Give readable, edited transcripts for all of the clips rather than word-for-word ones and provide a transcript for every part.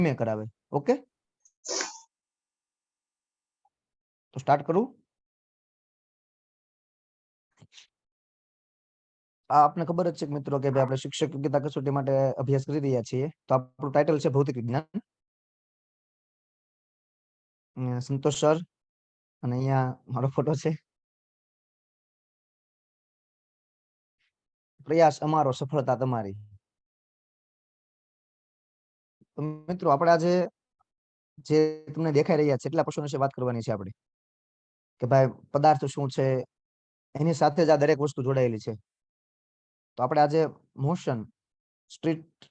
ધીમે કરાવે. ઓકે, તો સ્ટાર્ટ કરું. આપને ખબર જ છે મિત્રો કે ભાઈ આપણે શિક્ષક યોગ્યતા કસોટી માટે અભ્યાસ કરી રહ્યા છીએ. તો આપણું ટાઇટલ છે ભૌતિક વિજ્ઞાન. સંતોષ સર અને અહીંયા મારો ફોટો છે. પ્રયાસ અમારો, સફળતા તમારી. તો મિત્રો આપણે આજે જે તમને દેખાઈ રહ્યા છે એટલા પ્રશ્નો વિશે વાત કરવાની છે આપણે, કે ભાઈ પદાર્થ શું છે, એની સાથે જ આ દરેક વસ્તુ જોડાયેલી છે. તો આપણે આજે motion, street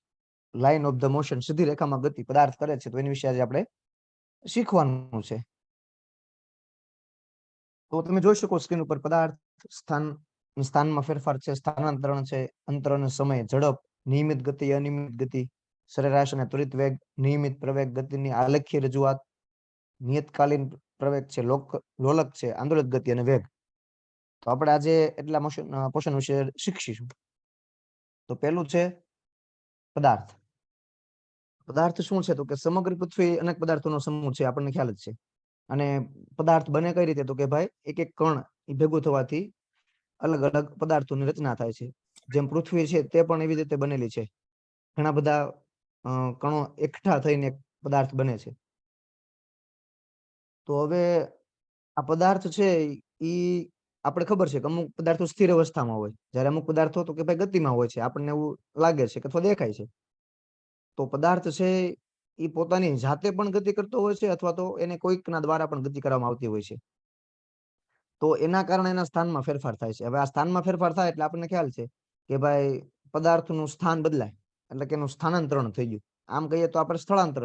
line of the motion, સીધી રેખામાં ગતિ પદાર્થ કરે છે, તો એની વિશે આજે આપણે શીખવાનું છે. તો તમે જોઈ શકો સ્ક્રીન ઉપર પદાર્થ, સ્થાનમાં ફેરફાર છે, સ્થાનાંતરણ છે, અંતર અને સમય, ઝડપ, નિયમિત ગતિ, અનિયમિત ગતિ, સરેરાશ અને ત્વરિત વેગ, નિયમિત પ્રવેગ, ગતિની આલેખીય રજૂઆત, નિયતકાલીન પ્રવેગ છે, લોલક છે, આંદોલિત ગતિ અને વેગ. તો આપણે આજે એટલા મોશન વિશે શીખીશું. તો પહેલું છે પદાર્થ. પદાર્થ શું છે? તો કે સમગ્ર પૃથ્વી અનેક પદાર્થોનો સમૂહ છે, આપણને ખ્યાલ જ છે. અને પદાર્થ બને કઈ રીતે? તો કે ભાઈ એક એક કણ ભેગું થવાથી અલગ અલગ પદાર્થોની રચના થાય છે. જેમ પૃથ્વી છે તે પણ એવી રીતે બનેલી છે. ઘણા બધા કણો એકઠા થઈને પદાર્થ બને છે. તો હવે આ પદાર્થ છે ઈ આપણે ખબર છે કે અમુક પદાર્થો સ્થિર અવસ્થામાં હોય, જ્યારે અમુક પદાર્થો તો કે ભાઈ ગતિમાં હોય છે, આપણને એવું લાગે છે કે અથવા દેખાય છે. તો પદાર્થ છે એ પોતાની જાતે પણ ગતિ કરતો હોય છે, અથવા તો એને કોઈકના દ્વારા પણ ગતિ કરવામાં આવતી હોય છે. તો એના કારણે એના સ્થાનમાં ફેરફાર થાય છે. હવે આ સ્થાનમાં ફેરફાર થાય એટલે આપણને ખ્યાલ છે કે ભાઈ પદાર્થનું સ્થાન બદલાય, એટલે કે એનું સ્થાનાંતરણ થઈ ગયું. આમ કહીએ તો આપણે સ્થળાંતર,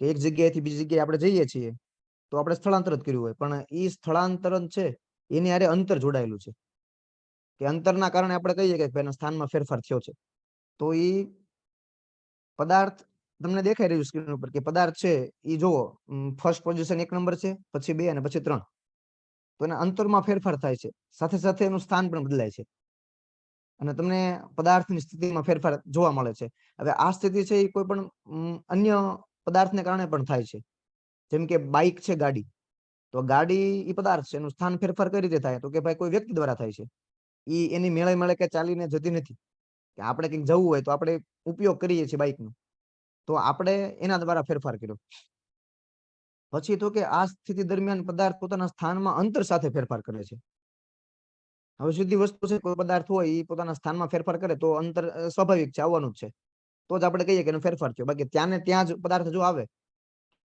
કે એક જગ્યાએથી બીજી જગ્યાએ આપણે જઈએ છીએ તો આપણે સ્થળાંતર જ કર્યું હોય, પણ એ સ્થળાંતરણ છે એની હારે અંતર જોડાયેલું છે, કે અંતરના કારણે આપણે કહીએ કે એના સ્થાનમાં ફેરફાર થયો છે. તો એ પદાર્થ તમને દેખાઈ રહ્યું સ્ક્રીન ઉપર કે પદાર્થ છે એ જુઓ, ફર્સ્ટ પોઝિશન 1 નંબર છે, પછી 2 અને પછી 3. તો એના અંતરમાં ફેરફાર થાય છે, સાથે સાથે એનું સ્થાન પણ બદલાય છે, અને તમને પદાર્થની સ્થિતિમાં ફેરફાર જોવા મળે છે. હવે આ સ્થિતિ છે એ કોઈ પણ અન્ય પદાર્થને કારણે પણ થાય છે. જેમ કે બાઇક છે, ગાડી. તો ગાડી એ પદાર્થ છે, એનું સ્થાન ફેરફાર કઈ રીતે થાય? તો કે ભાઈ કોઈ વ્યક્તિ દ્વારા થાય છે. એની મેળે કે ચાલીને જતી નથી, કે આપણે કંઈક જવું હોય તો આપણે ઉપયોગ કરીએ છીએ બાઇકનો, તો આપણે એના દ્વારા ફેરફાર કર્યો. પછી તો કે આ સ્થિતિ દરમિયાન પદાર્થ પોતાના સ્થાનમાં અંતર સાથે ફેરફાર કરે છે. હવે સીધી વસ્તુ છે, કોઈ પદાર્થ હોય એ પોતાના સ્થાનમાં ફેરફાર કરે તો અંતર સ્વાભાવિક છે, આવવાનું જ છે. તો જ આપણે કહીએ કે એનો ફેરફાર થયો. બાકી ત્યાં ને ત્યાં જ પદાર્થ જો આવે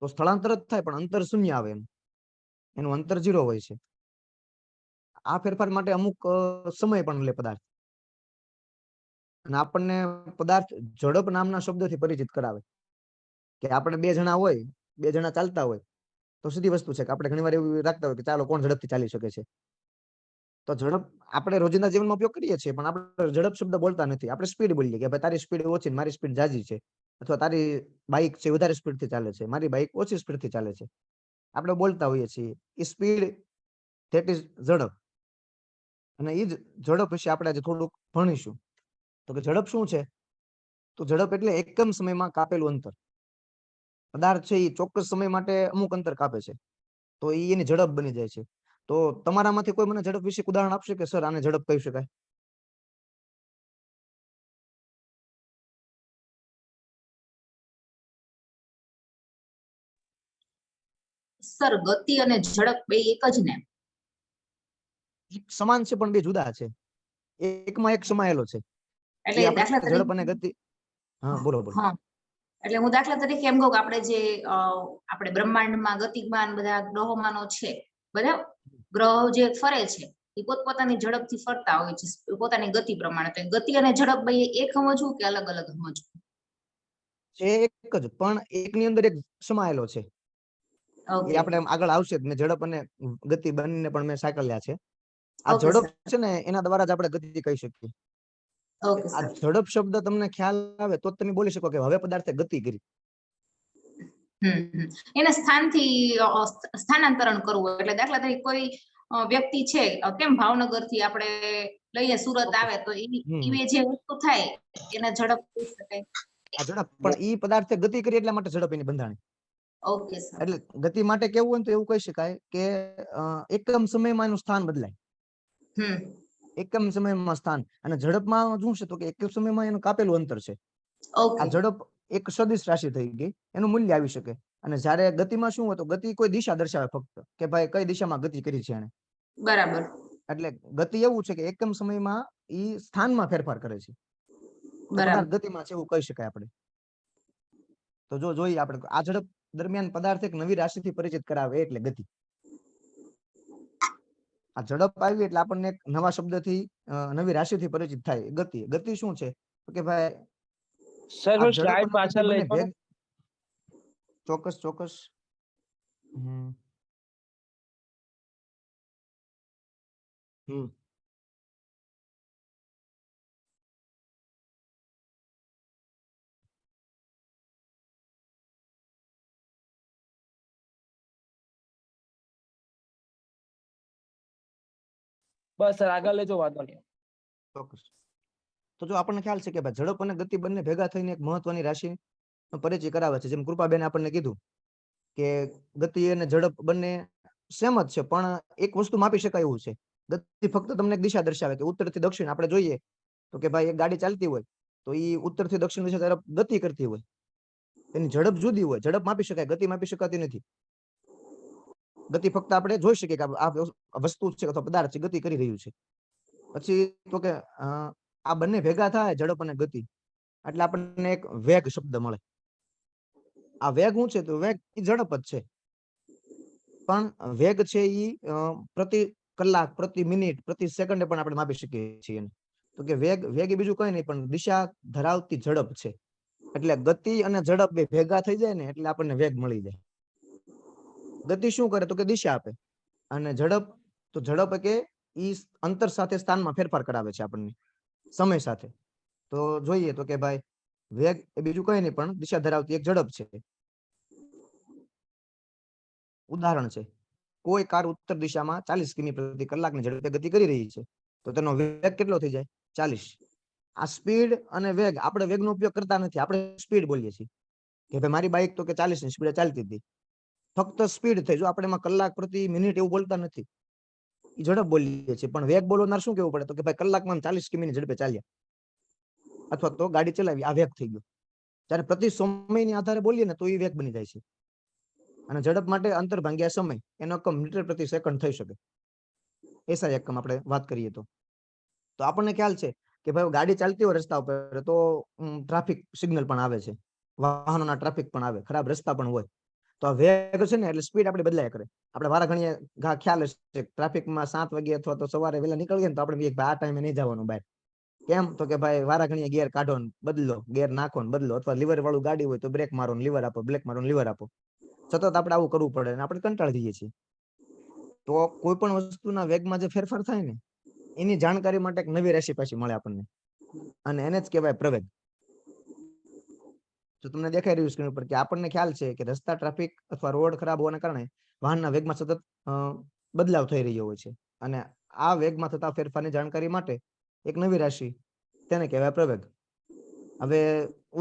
તો સ્થળાંતર જ થાય, પણ અંતર શૂન્ય આવે, એનું અંતર 0 હોય છે. આ ફેરફાર માટે અમુક સમય પણ લે પદાર્થ. અને આપણને પદાર્થ ઝડપ નામના શબ્દથી પરિચિત કરાવે, કે આપણે 2 જણા હોય, 2 જણા ચાલતા હોય તો સીધી વસ્તુ છે કે આપણે ઘણીવાર એવું રાખતા હોય કે ચાલો કોણ ઝડપથી ચાલી શકે છે. તો ઝડપ આપણે રોજિંદા જીવનમાં ઉપયોગ કરીએ છીએ, પણ આપણે ઝડપ શબ્દ બોલતા નથી. આપણે સ્પીડ બોલીએ કે ભાઈ તારી સ્પીડ ઓછી, મારી સ્પીડ જાજી છે, અથવા તારી બાઇક છે વધારે સ્પીડથી ચાલે છે, મારી બાઇક ઓછી સ્પીડથી ચાલે છે. આપણે બોલતા હોઈએ છીએ. એ સ્પીડ, ધેટ ઇઝ ઝડપ. અને એ જ ઝડપ વિશે આપણે આજે થોડુંક ભણીશું. તો કે ઝડપ શું છે? તો ઝડપ એટલે એકમ સમયમાં કાપેલું અંતર. પદાર્થ છે એ ચોક્કસ સમય માટે અમુક અંતર કાપે છે, તો એની ઝડપ બની જાય છે. તો તમારામાંથી કોઈ મને ઝડપ વિશે ઉદાહરણ આપશે કે સર આને ઝડપ કહી શકાય? સર ગતિ અને ઝડપ બે એક જ ને? એક સમાન છે પણ બે જુદા છે. એકમાં એક સમાયેલો છે. એટલે દાખલા તરીકે ઝડપ અને ગતિ. હા, બોલો બોલો. હા, એટલે હું દાખલા તરીકે એમ કહું કે આપણે જે આપણે બ્રહ્માંડમાં ગતિમાન બધા ગ્રહોમાનો છે, બધા ગ્રહો જે ફરે છે એ પોતપોતાની ઝડપથી ફરતા હોય છે, પોતાની ગતિ પ્રમાણે. તો ગતિ અને ઝડપ બે એક સમજવું કે અલગ અલગ સમજવું? છે એક જ, પણ એકની અંદર એક સમાયેલો છે. એ આપણે આગળ આવશે. મેં ઝડપ અને ગતિ બંને પણ મેં સાંકળ્યા છે. આ ઝડપ છે ને એના દ્વારા જ આપણે ગતિ કહી શકીએ. આ ઝડપ શબ્દ તમને ખ્યાલ આવે તો તમે બોલી શકો કે હવે પદાર્થે ગતિ કરી. એને સ્થાનથી સ્થાનાંતરણ કરવું. એટલે દાખલા તરીકે કોઈ વ્યક્તિ છે, કેમ ભાવનગર થી આપણે લઈએ સુરત આવે તો એ જે વસ્તુ થાય એને ઝડપ કહી શકાય. આ ઝડપ પણ ઈ પદાર્થે ગતિ કરી એટલા માટે ઝડપ એની બંધાણી. Okay sir. એટલે ગતિ માટે કેવું હોય તો એવું કહી શકાય કે એકમ સમયમાં એનું સ્થાન બદલાય. હમ. એકમ સમયમાં સ્થાન અને ઝડપમાં શું છે તો કે એકમ સમયમાં એનું કાપેલું અંતર છે. ઓકે. આ ઝડપ એક સદિશ રાશિ થઈ ગઈ, એનું મૂલ્ય આવી શકે. અને જ્યારે ગતિમાં શું હોય તો ગતિ કોઈ દિશા દર્શાવે ફક્ત કે ભાઈ કઈ દિશામાં ગતિ કરી છે એને. બરાબર. એટલે ગતિ એવું છે કે એકમ સમયમાં ઈ સ્થાનમાં ફેરફાર કરે છે. તો બરાબર. પદાર્થ ગતિમાં છે એવું કહી શકાય આપણે. તો જો જોઈએ આપણે આ ઝડપ દરમિયાન પદાર્થ એક નવી રાશિથી પરિચિત કરાવે એટલે ગતિ. આ ઝડપ આવી એટલે આપણને એક નવા શબ્દથી નવી રાશિથી પરિચિત થાય ગતિ. ગતિ શું છે તો કે ભાઈ સર આ હું ઝડપ સ્લાઇડ અને ગતિ પાછળ બંને લઈ જાઓ ને. ચોક્કસ ચોક્કસ. હમ હમ બસ સર આગળ લેજો, વાંધો નહીં. ચોક્કસ. તો જો આપણને ખ્યાલ છે કે ભાઈ ઝડપ અને ગતિ બંને ભેગા થઈને એક મહત્વની રાશિ પરિચય કરાવે છે. જેમ કૃપાબેન આપણને કીધું કે ગતિ અને ઝડપ બંને સેમ જ છે, પણ એક વસ્તુ માપી શકાય એવું છે. ગતિ ફક્ત તમને એક દિશા દર્શાવે કે ઉત્તર થી દક્ષિણ. આપણે જોઈએ તો કે ભાઈ એક ગાડી ચાલતી હોય તો એ ઉત્તર થી દક્ષિણ દિશા તરફ ગતિ કરતી હોય, એની ઝડપ જુદી હોય. ઝડપ માપી શકાય, ગતિ માપી શકાતી નથી. ગતિ ફક્ત આપણે જોઈ શકીએ કે આ વસ્તુ છે અથવા પદાર્થ છે ગતિ કરી રહ્યું છે. પછી તો કે આ બંને ભેગા થાય ઝડપ અને ગતિ એટલે આપણને એક વેગ શબ્દ મળે. આ વેગ શું છે તો વેગ એ ઝડપ જ છે, પણ વેગ છે એ પ્રતિ કલાક, પ્રતિ મિનિટ, પ્રતિ સેકન્ડે પણ આપણે માપી શકીએ છીએ. તો કે વેગ એ બીજું કઈ નહીં પણ દિશા ધરાવતી ઝડપ છે. એટલે ગતિ અને ઝડપ બે ભેગા થઈ જાય ને એટલે આપણને વેગ મળી જાય. ગતિ શું કરે તો કે દિશા આપે, અને ઝડપ કે ઈ અંતર સાથે સ્થાનમાં ફેરફાર કરાવે છે આપણને સમય સાથે. તો જોઈએ તો કે ભાઈ વેગ એ બીજું કઈ નહીં પણ દિશા ધરાવતી એક ઝડપ છે. ઉદાહરણ છે, કોઈ કાર ઉત્તર દિશામાં 40 કિમી પ્રતિ કલાકની ઝડપે ગતિ કરી રહી છે તો તેનો વેગ કેટલો થઈ જાય? 40. આ સ્પીડ અને વેગ, આપણે વેગનો ઉપયોગ કરતા નથી, આપણે સ્પીડ બોલીએ છીએ કે ભાઈ મારી બાઇક તો કે 40 ની સ્પીડે ચાલતી હતી. ફક્ત સ્પીડ થઈ, જો આપણે એમાં કલાક પ્રતિ મિનિટ એવું બોલતા નથી. એ ઝડપ બોલીએ છીએ, પણ વેગ બોલનાર શું કેવું પડે તો કે ભાઈ કલાકમાં 40 કિમી ની ઝડપે ચાલ્યા અથવા તો ગાડી ચલાવી, આ વેગ થઈ ગયો. જ્યારે પ્રતિ સમયની આધારે બોલીએ ને તો એ વેગ બની જાય છે. અને ઝડપ માટે અંતર ભાગ્યા સમય એનો એકમ મીટર પ્રતિ સેકન્ડ થઈ શકે. એસઆઈ એકમ આપણે વાત કરીએ તો આપણને ખ્યાલ છે કે ભાઈ ગાડી ચાલતી હોય રસ્તા ઉપર તો ટ્રાફિક સિગ્નલ પણ આવે છે, વાહનોના ટ્રાફિક પણ આવે, ખરાબ રસ્તા પણ હોય. તો આ વેગ છે ને એટલે સ્પીડ આપણે બદલાય કરે. આપણે વારા ઘણીએ ખ્યાલ હશે ટ્રાફિકમાં 7 વાગે અથવા તો સવારે વહેલા નીકળીએ ને તો આપણે આ ટાઈમે નહીં જવાનું બહાર. કેમ તો કે ભાઈ વારા ઘણીએ ગિયર કાઢો ને બદલો, ગિયર નાખો ને બદલો, અથવા લીવર વાળું ગાડી હોય તો બ્રેક મારો ને લીવર આપો, બ્રેક મારો ને લીવર આપો. સતત આપણે આવું કરવું પડે અને આપણે કંટાળી જઈએ છીએ. તો કોઈ પણ વસ્તુના વેગમાં જે ફેરફાર થાય ને એની જાણકારી માટે એક નવી રાશિ પાછી મળે આપણને, અને એને જ કહેવાય પ્રવેગ. જો તમને દેખાઈ રહ્યું સ્ક્રીન ઉપર કે આપણને ખ્યાલ છે કે રસ્તા, ટ્રાફિક અથવા રોડ ખરાબ હોવાના કારણે વાહનના વેગમાં સતત બદલાવ થઈ રહ્યો હોય છે, અને આ વેગમાં થતા ફેરફારની જાણકારી માટે એક નવી રાશિ, તેને કહેવાય પ્રવેગ. હવે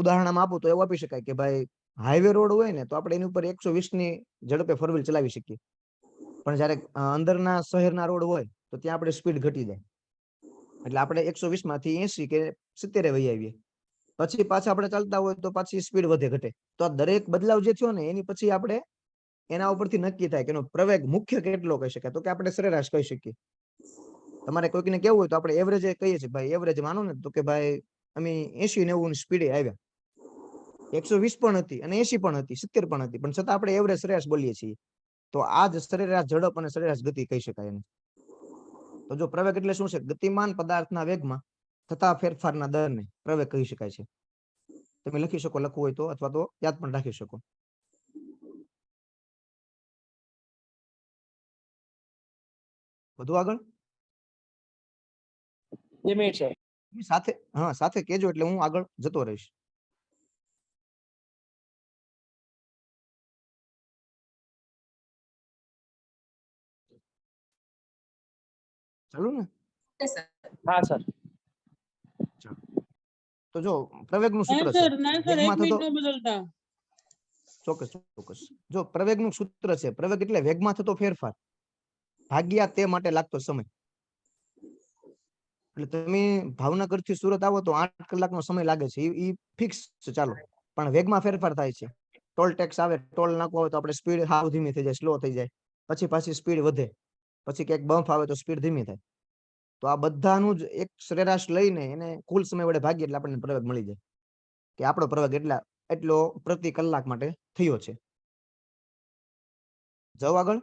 ઉદાહરણમાં આપું તો એવું આપી શકાય કે ભાઈ હાઈવે રોડ હોય ને તો આપણે એની ઉપર 120 ની ઝડપે ફોર વ્હીલ ચલાવી શકીએ, પણ જયારે અંદરના શહેરના રોડ હોય તો ત્યાં આપણે સ્પીડ ઘટી જાય. એટલે આપણે 120 માંથી 80 કે 70 વહી આવીએ. પછી પાછા આપણે ચાલતા હોય તો પાછી સ્પીડ વધે ઘટે. તો આ દરેક બદલાવ જે થયો ને એની પછી આપણે એના ઉપરથી નક્કી થાય કે એનો પ્રવેગ મુખ્ય કેટલો કહી શકાય, તો કે આપણે સરેરાશ કહી શકીએ. તમારે કોઈકને કેવું હોય તો આપણે એવરેજ કહીએ છીએ, ભાઈ એવરેજ માનો ને તો કે ભાઈ અમે 80-90 ની સ્પીડે આવ્યા, 120 પણ હતી અને 80 પણ હતી, 70 પણ હતી, પણ છતાં આપણે એવરેજ સરેરાશ બોલીએ છીએ. તો આ જ સરેરાશ ઝડપ અને સરેરાશ ગતિ કહી શકાય એને. તો જો પ્રવેગ એટલે શું છે? ગતિમાન પદાર્થના વેગમાં થતા ફેરફારના દરને પ્રવેગ કહી શકાય છે. તમે લખી શકો, લખવું હોય તો, અથવા તો યાદ પણ રાખી શકો. વધુ આગળ સાથે કેજો એટલે હું આગળ જતો રહીશ. ચાલુ ને? હા સર. તો જો પ્રવેગનું સૂત્ર છે વેગમાં થતો ચોક્કસ ચોક્કસ જો પ્રવેગનું સૂત્ર છે પ્રવેગ એટલે વેગમાં થતો ફેરફાર ભાગ્યા તે માટે લાગતો સમય. એટલે તમે ભાવનગર થી સુરત આવો તો 8 કલાકનો સમય લાગે છે એ ફિક્સ છે ચાલો, પણ વેગમાં ફેરફાર થાય છે. ટોલ ટેક્સ આવે, ટોલ નાખવો હોય તો આપણે સ્પીડ હાવ ધીમી થઈ જાય, સ્લો થઈ જાય, પછી પાછી સ્પીડ વધે, પછી ક્યાંક બમ્પ આવે તો સ્પીડ ધીમી થાય. તો આ બધાનું જ એક સરેરાશ લઈને એને કુલ સમય વડે ભાગીએ એટલે આપણને પ્રવેગ મળી જાય કે આપણો પ્રવેગ એટલો પ્રતિ કલાક માટે થયો છે. જાઓ આગળ.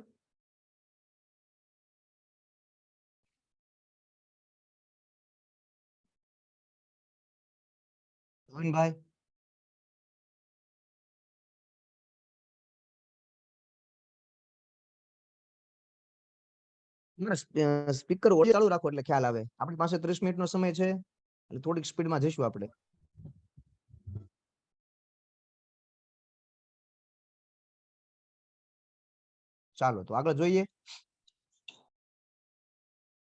ભાઈ સ્પીકર ઓડિયો ચાલુ રાખો એટલે ખ્યાલ આવે. આપણી પાસે 30 મિનિટનો સમય છે એટલે થોડીક સ્પીડમાં જઈશું આપણે. ચાલો તો આગળ જોઈએ.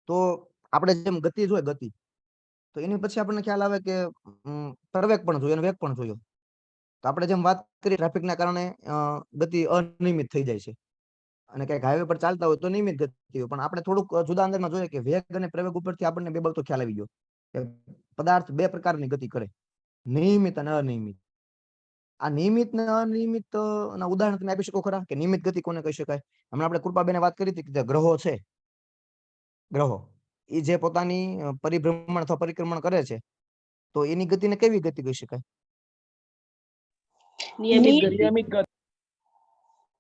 તો આપણે જેમ ગતિ જોઈએ ગતિ, તો એની પછી આપણને ખ્યાલ આવે કે પ્રવેગ પણ જોયો અને વેગ પણ જોયો. તો આપણે જેમ વાત કરી ટ્રાફિકના કારણે ગતિ અનિયમિત થઈ જાય છે અને ક્યાંક હાઈવે પર ચાલતા હોય તો નિયમિત ગતિ હોય. પણ આપણે થોડુંક જુદા અંદાજમાં જોઈએ કે વેગ અને પ્રવેગ ઉપરથી આપણને બે બાબતો ખ્યાલ આવી ગયો કે પદાર્થ બે પ્રકારની ગતિ કરે, નિયમિત અને અનિયમિત. આ નિયમિત ને અનિયમિત ના ઉદાહરણ તમે આપી શકો ખરા કે નિયમિત ગતિ કોને કહી શકાય? હમણાં આપણે કૃપાબેને વાત કરી હતી કે જે ગ્રહો છે, ગ્રહો એ જે પોતાની પરિભ્રમણ અથવા પરિક્રમણ કરે છે તો એની ગતિને કેવી ગતિ કહી શકાય? નિયમિત ગતિ.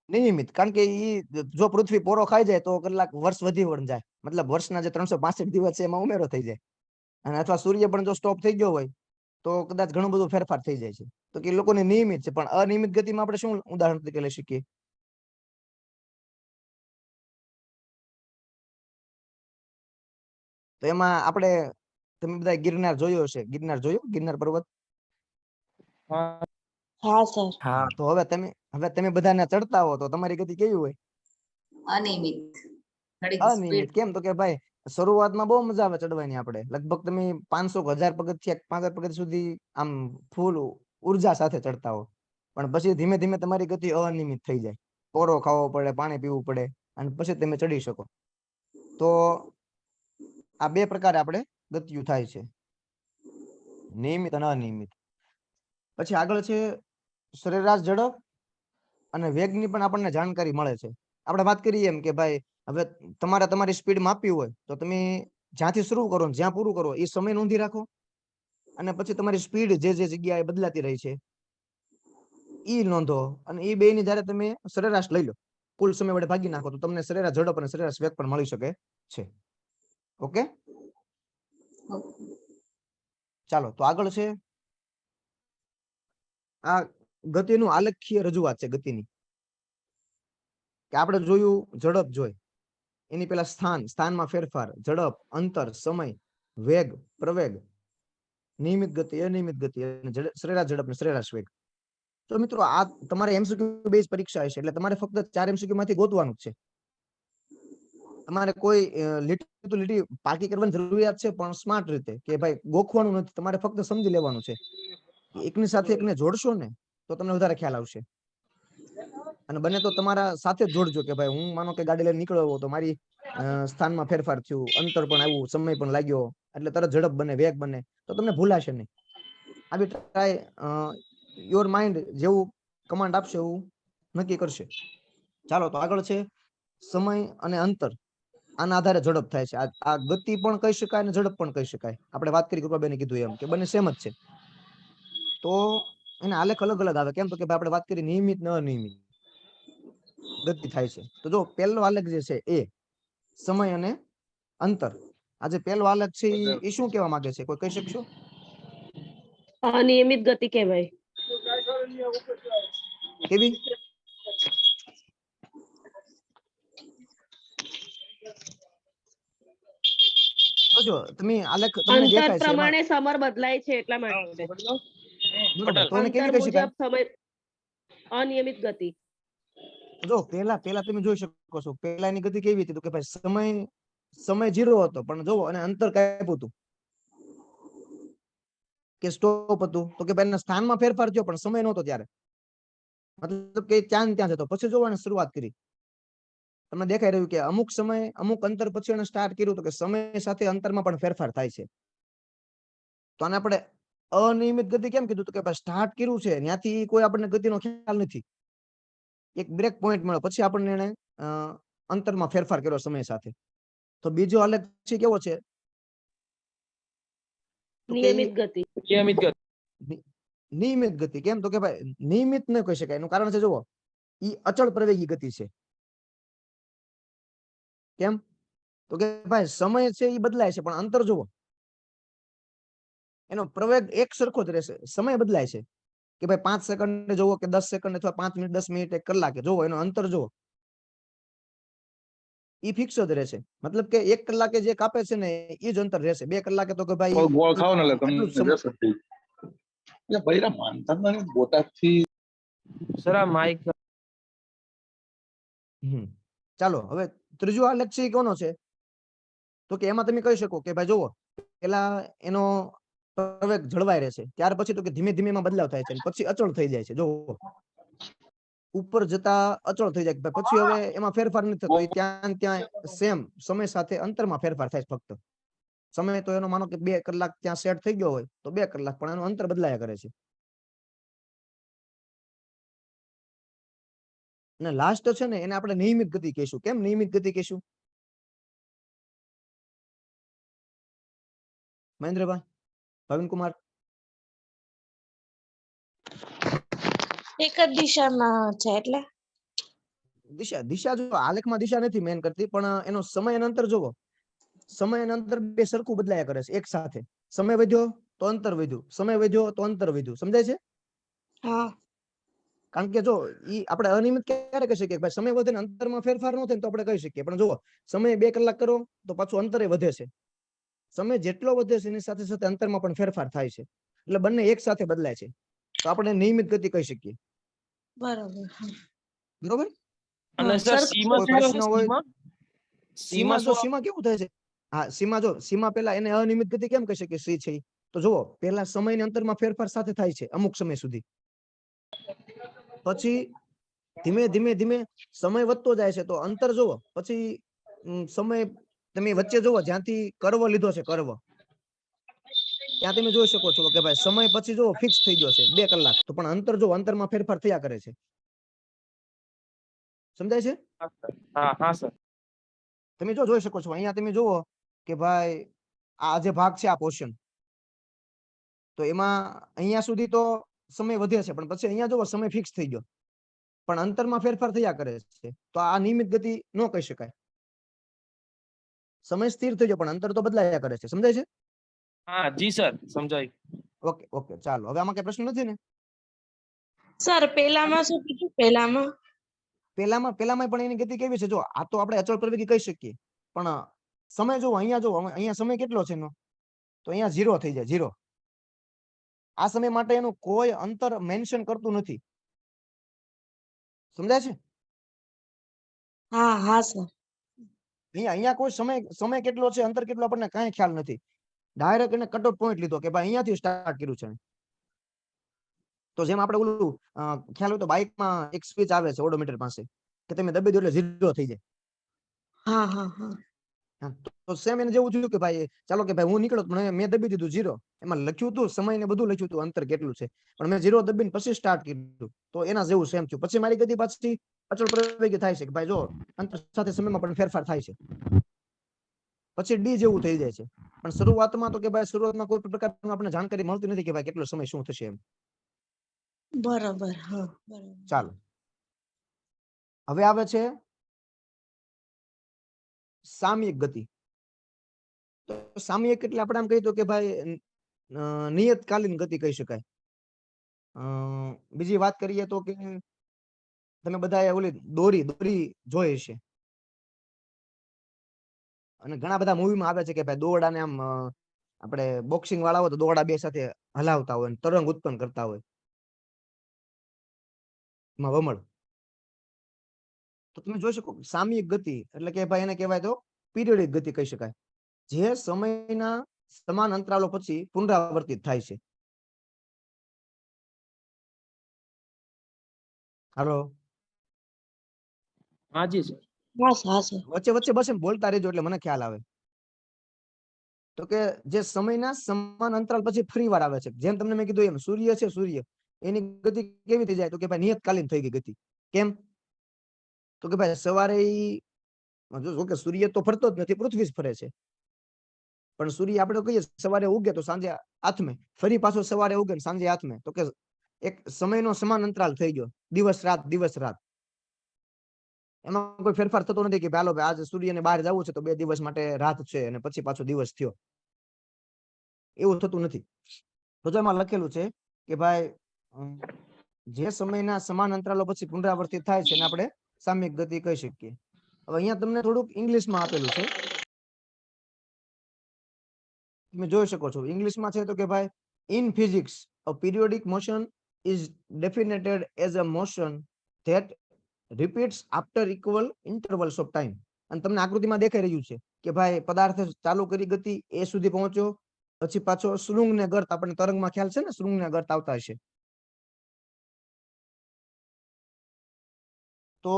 નિયમિત, કારણ કે જો પૃથ્વી પોરો ખાઈ જાય તો કલાક વર્ષ વધી પણ જાય, મતલબ વર્ષના જે 365 દિવસ છે એમાં ઉમેરો થઈ જાય. અને અથવા સૂર્ય પણ જો સ્ટોપ થઈ ગયો હોય તો કદાચ ઘણું બધું ફેરફાર થઈ જાય છે. તો કે લોકોને નિયમિત છે, પણ અનિયમિત ગતિમાં આપણે શું ઉદાહરણ તરીકે લઈ શકીએ? તો એમાં આપણે તમે બધા ગિરનાર જોયો હશે, ગિરનાર જોયો? ગિરનાર પર્વત. હા, તો હવે તમે બધાને ચડતા હો તો તમારી ગતિ કેવી હોય? અનિયમિત. અનિયમિત. કેમ? તો કે ભાઈ શરૂઆતમાં બહુ મજા આવે ચડવાની. આપણે લગભગ તમે 500 1000 પગથિયા 5000 પગથિયા સુધી આમ ફૂલ ઉર્જા સાથે ચડતા હો, પણ પછી ધીમે ધીમે તમારી ગતિ અનિયમિત થઈ જાય, પોરો ખાવો પડે, પાણી પીવું પડે અને પછી તમે ચડી શકો. તો આ બે પ્રકારે આપણે ગતિયું થાય છે, નિયમિત અને અનિયમિત. પછી આગળ છે સરેરાશ ઝડપ અને વેગની પણ આપણને જાણકારી મળે છે. આપણે વાત કરીએ એમ કે ભાઈ હવે તમારે તમારી સ્પીડ માપવી હોય તો તમે જ્યાંથી શરૂ કરો ને જ્યાં પૂરું કરો એ સમય નોંધી રાખો, અને પછી તમારી સ્પીડ જે જે જગ્યાએ બદલાતી રહી છે ઈ નોંધો, અને એ બે ની જયારે તમે સરેરાશ લઈ લો, કુલ સમય વડે ભાગી નાખો, તો તમને સરેરાશ ઝડપ અને સરેરાશ વેગ પણ મળી શકે છે. ઓકે, ચાલો તો આગળ છે આ ગતિનું આલેખીય રજૂઆત છે ગતિની. કે આપણે જોયું ઝડપ જોઈ, એની પેલા સ્થાનમાં ફેરફાર, ઝડપ, અંતર, સમય, વેગ, પ્રવેગ, નિયમિત ગતિ, અનિયમિત ગતિ, સરેરાશ ઝડપ ને સરેરાશ વેગ. તો મિત્રો આ તમારે MCQ બેઝ પરીક્ષા છે એટલે તમારે ફક્ત 4 MCQ માંથી ગોતવાનું જ છે. તમારે કોઈ લીટી તો લીટી પાકી કરવાની જરૂરિયાત છે, પણ સ્માર્ટ રીતે, કે ભાઈ ગોખવાનું નથી, તમારે ફક્ત સમજી લેવાનું છે. એકની સાથે એકને જોડશો ને તો તમને વધારે ખ્યાલ આવશે. અને બને તો તમારા સાથે જ જોડજો કે ભાઈ હું માનો કે ગાડી લઈને નીકળ્યો તો મારી સ્થાનમાં ફેરફાર થયું, અંતર પણ આવ્યું, સમય પણ લાગ્યો, એટલે તરત ઝડપ બને, વેગ બને, તો તમને ભૂલાશે નહીં. આવી ટ્રાય યોર માઇન્ડ જેવું કમાન્ડ આપશે એવું નક્કી કરશે. ચાલો તો આગળ છે સમય અને અંતર. આના આધારે ઝડપ થાય છે. આ ગતિ પણ કહી શકાય અને ઝડપ પણ કહી શકાય. આપણે વાત કરી કૃપાબેને કીધું એમ કે બંને સેમ જ છે. તો એના આલેખ અલગ અલગ આવે. કેમ? તો કે આપણે વાત કરી નિયમિત ને અનિયમિત ગતિ થાય છે. તો જો પહેલો આલેખ જે છે એ સમય અને અંતર. આ જે પહેલો આલેખ છે એ શું કહેવા માંગે છે? કોઈ કહી શકશો? અનિયમિત ગતિ કહેવાય. કેવી? જો તમે આલેખ તમને અંતર દેખાય છે એમાં પ્રમાણે સમર બદલાય છે એટલા માટે. બરોબર, તો એને અંતર કેવી કહી શકાય? મુજબ સમય અનિયમિત ગતિ. જો પેલા તમે જોઈ શકો છો પેલા એની ગતિ કેવી હતી, તો કે ભાઈ સમય 0 હતો, પણ જોવો અને અંતર કાપ્યું હતું. કે સ્ટોપ હતું તો કે ભાઈ એના સ્થાનમાં ફેરફાર થયો પણ સમય નહોતો ત્યારે, મતલબ કે ત્યાં ને ત્યાં જતો. પછી જોવાની શરૂઆત કરી, તમને દેખાઈ રહ્યું કે અમુક સમય અમુક અંતર પછી એને સ્ટાર્ટ કર્યું તો કે સમય સાથે અંતરમાં પણ ફેરફાર થાય છે. તો આને આપણે અનિયમિત ગતિ કેમ કીધું તો કે ભાઈ સ્ટાર્ટ કર્યું છે ત્યાંથી કોઈ આપણને ગતિનો ખ્યાલ નથી, એક બ્રેક પોઈન્ટ મળ્યો પછી આપણને એને અંતરમાં ફેરફાર કર્યો સમય સાથે. તો બીજો આલેખ છે કેવો છે તો કે નિયમિત ગતિ. નિયમિત ગતિ. નિયમિત ગતિ. કેમ તો કે ભાઈ નિયમિત ન કહી શકાય, એનું કારણ છે જુઓ ઈ અચળ પ્રવેગી ગતિ છે. કેમ તો કે ભાઈ સમય છે એ બદલાય છે પણ અંતર જુઓ એનો પ્રવેગ એક સરખો જ રહેશે, સમય બદલાય છે કે ભાઈ 5 સેકન્ડ જોવો કે 10 સેકન્ડ અથવા 5 મિનિટ 10 મિનિટ 1 કલાકે જોવો એનો અંતર જુઓ ઈ ફિક્સ જ રહેશે. મતલબ કે 1 કલાકે જે કાપે છે ને ઈ જ અંતર રહેશે. 2 કલાકે તો કે ભાઈ ગોળ ખાવ ને એટલે એટલું જ તમને સમય. વ્યસન થઈ જાય. એટલે બૈરા માનતા જ નથી બોટાદથી. સર આ માઇક ચાલો હવે ત્રીજો આલેખ છે ઈ કોનો છે તો કે એમાં તમે કહી શકો કે ભાઈ જુઓ પેલા એનો પ્રવેગ જળવાઈ રહેશે, ત્યાર પછી તો કે ધીમે ધીમે એમાં બદલાવ થાય છે અને પછી અચળ થઈ જાય છે. જો ઉપર જતા અચળ થઈ જાય કે ભાઈ પછી હવે એમાં ફેરફાર નથી થતો, ઈ ત્યાં ને ત્યાં સેમ સમય સાથે અંતરમાં ફેરફાર થાય છે. ફક્ત સમય તો એનો માનો કે 2 કલાક ત્યાં સેટ થઈ ગયો હોય તો 2 કલાક પણ એનું અંતર બદલાયા કરે છે. અને લાસ્ટ છે ને એને આપણે નિયમિત ગતિ કહીશું. કેમ નિયમિત ગતિ કહીશું મહેન્દ્રભાઈ, ભાવિનકુમાર? એક જ દિશામાં છે એટલે દિશા દિશા જો આલેખમાં દિશા નથી મેન કરતી, પણ એનો સમય અને અંતર જોવો, સમય અને અંતર બે સરખું બદલાયા કરે છે એક સાથે. સમય વધ્યો તો અંતર વધ્યું, સમય વધ્યો તો અંતર વધ્યું. સમજાય છે? હા કારણ કે જો ઈ આપણે અનિયમિત ક્યારે કહી શકીએ ભાઈ સમય વધે ને અંતરમાં ફેરફાર ન થાય તો આપણે કહી શકીએ, પણ જો સમય 2 કલાક કરો તો પાછું અંતરે વધે છે. સમય જેટલો વધે છે એની સાથે સાથે અંતરમાં પણ ફેરફાર થાય છે, એટલે બંને એક સાથે બદલાય છે. તો આપણે નિયમિત ગતિ કહી શકીએ. બરોબર. બરોબર? અને હા, સર સર, સીમા કોઈ શું હોય? પ્રશ્ન હોય? સીમા સીમા જો શું હોય? સીમા કેવું થાય છે? હા સીમા જો સીમા પેલા એને અનિયમિત ગતિ કેમ કહી શકીએ સી છે ઈ? તો જુઓ પેલા સમય ને અંતરમાં ફેરફાર સાથે થાય છે અમુક સમય સુધી, પછી ધીમે ધીમે ધીમે સમય વધતો જાય છે તો અંતર જુઓ પછી સમય તમે વચ્ચે જુઓ જ્યાંથી કર્વ લીધો છે કર્વ ત્યાં તમે જોઈ શકો છો કે ભાઈ સમય પછી જો ફિક્સ થઈ ગયો છે 2 કલાક, તો પણ અંતર જો અંતરમાં ફેરફાર થયા કરે છે. સમજાય છે? હા હા સર. તમે જો જોઈ શકો છો અહીંયા તમે જુઓ કે ભાઈ આ જે ભાગ છે આ પોર્શન, તો એમાં અહીંયા સુધી તો સમય વધે છે પણ પછી અહીંયા જુઓ સમય ફિક્સ થઈ ગયો પણ અંતરમાં ફેરફાર થયા કરે છે. તો આ નિયમિત ગતિ ન કહી શકાય. સમય સ્થિર થઈ ગયો પણ અંતર તો બદલાયા કરે છે. સમજાય છે? હા જી સર સમજાય. ઓકે ઓકે ચાલો હવે આમાં કઈ પ્રશ્ન નથી ને? સર પેલામાં શું કીધું? પેલામાં પણ એની ગતિ કેવી છે? જો આ તો આપણે અચળ પ્રવેગી કહી શકીએ, પણ સમય જો અહીંયા સમય કેટલો છે એનો? તો અહીંયા 0 થઈ જાય 0. આ સમય માટે એનું કોઈ અંતર મેન્શન કરતું નથી. સમજાય છે? હા હા સર. અહીંયા કોઈ સમય કેટલો છે અંતર કેટલો આપણને કાંઈ ખ્યાલ નથી. ડાયરેક્ટ એને કટ ઓફ પોઈન્ટ લીધો કે ભાઈ અહીંયાથી સ્ટાર્ટ કર્યું છે. તો જેમ આપણે ઓલું ખ્યાલ હોય તો બાઇકમાં એક સ્વિચ આવે છે ઓડોમીટર પાસે કે તમે દબી દો એટલે 0 થઈ જાય. હા હા હા. તો સેમ એને જેવું થયું કે ભાઈ ચાલો કે ભાઈ હું નીકળો પણ મેં દબી દીધું 0. એમાં લખ્યું હતું સમય ને બધું લખ્યું હતું અંતર કેટલું છે, પણ મેં 0 દબીને પછી સ્ટાર્ટ કર્યું તો એના જેવું સેમ થયું. પછી મારી ગતિ પાછી અચળ પ્રવેગી થાય છે કે ભાઈ જો અંતર સાથે સમયમાં પણ ફેરફાર થાય છે. પછી ડી જેવું થઈ જાય છે. પણ શરૂઆતમાં તો કે ભાઈ શરૂઆતમાં કોઈ પ્રકારની આપણને જાણકારી મળતી નથી કે ભાઈ કેટલો સમય શું થશે એમ. બરોબર. હા બરોબર. ચાલો હવે આવે છે સામયિક ગતિ. તો સામયિક એટલે આપણે આમ કહી તો કે ભાઈ નિયતકાલીન ગતિ કહી શકાય. બીજી વાત કરીએ તો કે તમે બધા ઓલી દોરી જોઈ છે અને ઘણા બધા મૂવીમાં આવે છે કે ભાઈ દોરડાને આમ આપણે બોક્સિંગ વાળા હોય તો દોરડા બે સાથે હલાવતા હોય તરંગ ઉત્પન્ન કરતા હોય એમાં વમળ. તો તમે જોઈ શકો સામયિક ગતિ એટલે કે ભાઈ એને કહેવાય તો પીરિયડિક ગતિ કહી શકાય, જે સમયના સમાન અંતરાલો પછી પુનરાવર્તિત થાય છે. હાલો, હા જી સર. હા સર. વચ્ચે વચ્ચે બસ એમ બોલતા રહેજો એટલે મને ખ્યાલ આવે. તો કે જે સમયના સમાન અંતરાલ પછી ફરી વાર આવે છે, જેમ તમને મેં કીધું એમ સૂર્ય છે, સૂર્ય એની ગતિ કેવી થઈ જાય? તો કે ભાઈ નિયતકાલીન થઈ ગઈ ગતિ. કેમ? તો કે ભાઈ સવારે જો કે સૂર્ય તો ફરતો જ નથી, પૃથ્વી જ ફરે છે. પણ સૂર્ય આપણે કહીએ સવારે ઉગે તો સાંજે આથમે, ફરી પાછો સવારે ઉગે ને સાંજે આથમે. તો કે એક સમયનો સમાન અંતરાલ થઈ ગયો, દિવસ રાત દિવસ રાત. એમાં કોઈ ફેરફાર થતો નથી કે હાલો આજે સૂર્યને બહાર જવું છે તો 2 દિવસ માટે રાત છે અને પછી પાછો દિવસ થયો, એવું થતું નથી. તો જો એમાં લખેલું છે કે ભાઈ જે સમયના સમાન અંતરાલો પછી પુનરાવર્તિત થાય છે એને આપણે સામયિક ગતિ કહી શકીએ. હવે અહીંયા તમને થોડુંક ઇંગ્લિશમાં આપેલું છે, તમે જોઈ શકો છો. ઇંગ્લિશમાં છે તો કે ભાઈ in physics a periodic motion is definited as a motion that repeats after equal intervals of time. અને તમને આકૃતિમાં દેખાઈ રહ્યું છે કે ભાઈ પદાર્થ ચાલુ કરી ગતિ એ સુધી પહોંચ્યો, પછી પાછો શૃંગ ને ગર્ત, આપણને તરંગમાં ખ્યાલ છે ને શૃંગ ને ગર્ત આવતા હશે. તો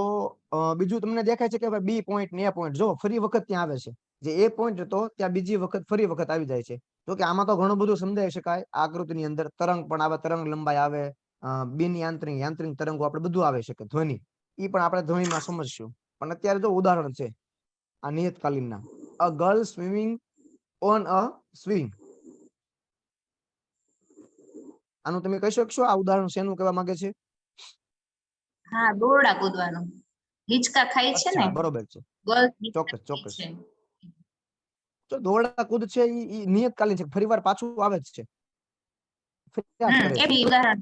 બીજું તમને દેખાય છે કે ભાઈ બી પોઈન્ટ ને એ પોઈન્ટ, જો ફરી વખત ત્યાં આવે છે. જે એ પોઈન્ટ હતો ત્યાં બીજી વખત ફરી વખત આવી જાય છે. તો કે આમાં તો ઘણું બધું સમજાઈ શકાય. આ આકૃતિની અંદર તરંગ પણ આવે, તરંગ લંબાઈ આવે, બિન યાંત્રિક યાંત્રિક તરંગો આપણે બધું આવે છે. કે ધ્વનિ એ પણ આપણે ધ્વનિમાં સમજશું. પણ અત્યારે જો ઉદાહરણ છે આ નિયતકાલીનના, a girl swimming on a swing. આનું તમે કહી શકશો આ ઉદાહરણ શેનું કહેવા માંગે છે? હા, દોરડા કૂદવાનું. હિંચકા ખાય છે ને, અચ્છા, બરોબર છે. ગર્લ્સ હિંચકા ચોક્કસ ખાય ચોક્કસ. છે. તો દોરડા કૂદ છે એ નિયતકાલીન છે, ફરી વાર પાછું આવે જ છે, ફર્યા જ કરે એ છે. બી ઉદાહરણ.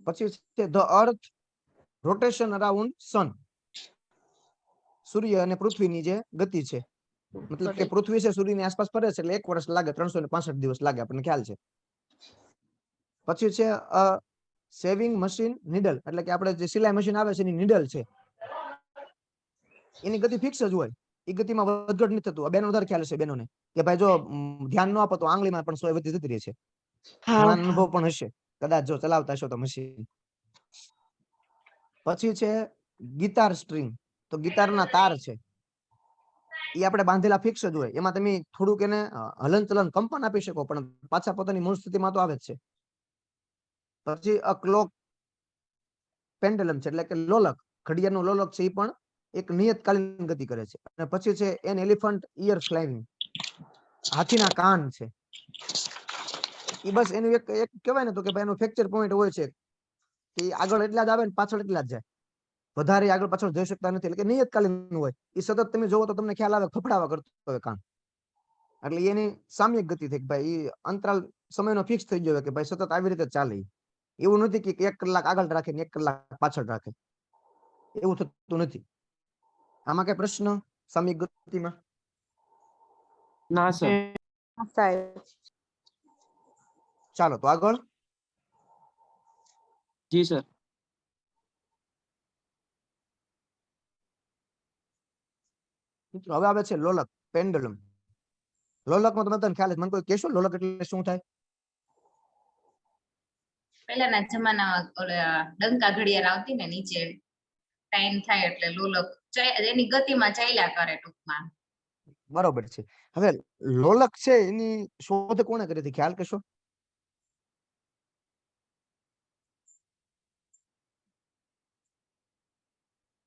પછી છે ધ અર્થ રોટેશન અરાઉન્ડ સન. સૂર્ય અને પૃથ્વીની જે ગતિ છે, મતલબ કે પૃથ્વી છે સૂર્યની આસપાસ ફરે છે એટલે 1 વર્ષ લાગે, 365 દિવસ લાગે, આપણને ખ્યાલ છે. પછી છે સેવિંગ મશીન નીડલ, એટલે કે આપણે જે સિલાઈ મશીન આવે છે એની નીડલ છે, એની ગતિ ફિક્સ જ હોય, એ ગતિમાં વધઘટ નથી થતું. બેનો વધારે ખ્યાલ છે બેનોને કે ભાઈ જો ધ્યાન ન આપો તો આંગળીમાં પણ 100 વધતી જતી રહે છે. ઘણા અનુભવ પણ હશે કદાચ જો ચલાવતા હશો તો મશીન. પછી છે ગિટાર સ્ટ્રિંગ, તો ગિટારના તાર છે એ આપણે બાંધેલા ફિક્સ જ હોય, એમાં તમે થોડુંક એને હલન ચલન કંપન આપી શકો પણ પાછા પોતાની મૂળ સ્થિતિમાં તો આવે જ છે. પછી અ ક્લોક પેન્ડલમ છે, એટલે કે લોલક, ઘડિયાળનું લોલક છે, એ પણ એક નિયતકાલીન ગતિ કરે છે. અને પછી છે એન એલિફન્ટ ઇયર ફ્લાઇંગ, હાથીના કાન છે. એ બસ એનું એક કહેવાય ને તો કે ભાઈ એનું ફ્રેક્ચર પોઈન્ટ હોય છે કે આગળ એટલા જ આવે ને પાછળ એટલા જ જાય, વધારે આગળ પાછળ જઈ શકતા નથી, એટલે કે નિયતકાલીન હોય. એ સતત તમે જોવો તો તમને ખ્યાલ આવે ફફડાવા કરતો હોય કાન, એટલે એની સામયિક ગતિ થઈ. ભાઈ એ અંતરાલ સમયનો ફિક્સ થઈ ગયો કે ભાઈ સતત આવી રીતે ચાલે. એવું નથી કે 1 કલાક આગળ રાખે ને 1 કલાક પાછળ રાખે, એવું થતું નથી. આમાં કઈ પ્રશ્ન સામયિક ગતિમાં? ના સર. ચાલો તો આગળ. જી સર. હવે આવે છે લોલક પેન્ડુલમ. લોલકમાં તમને ખ્યાલ છે, મને કોઈ કહેશો લોલક એટલે શું થાય? પહેલાના જમાનામાં ઓલા ડંકા ઘડિયાળ આવતી ને, નીચે ટાઈમ થાય એટલે લોલક એની ગતિમાં ચાલ્યા કરે ટૂંકમાં. બરોબર છે. હવે લોલક છે એની શોધ કોણે કરી હતી, ખ્યાલ કશો?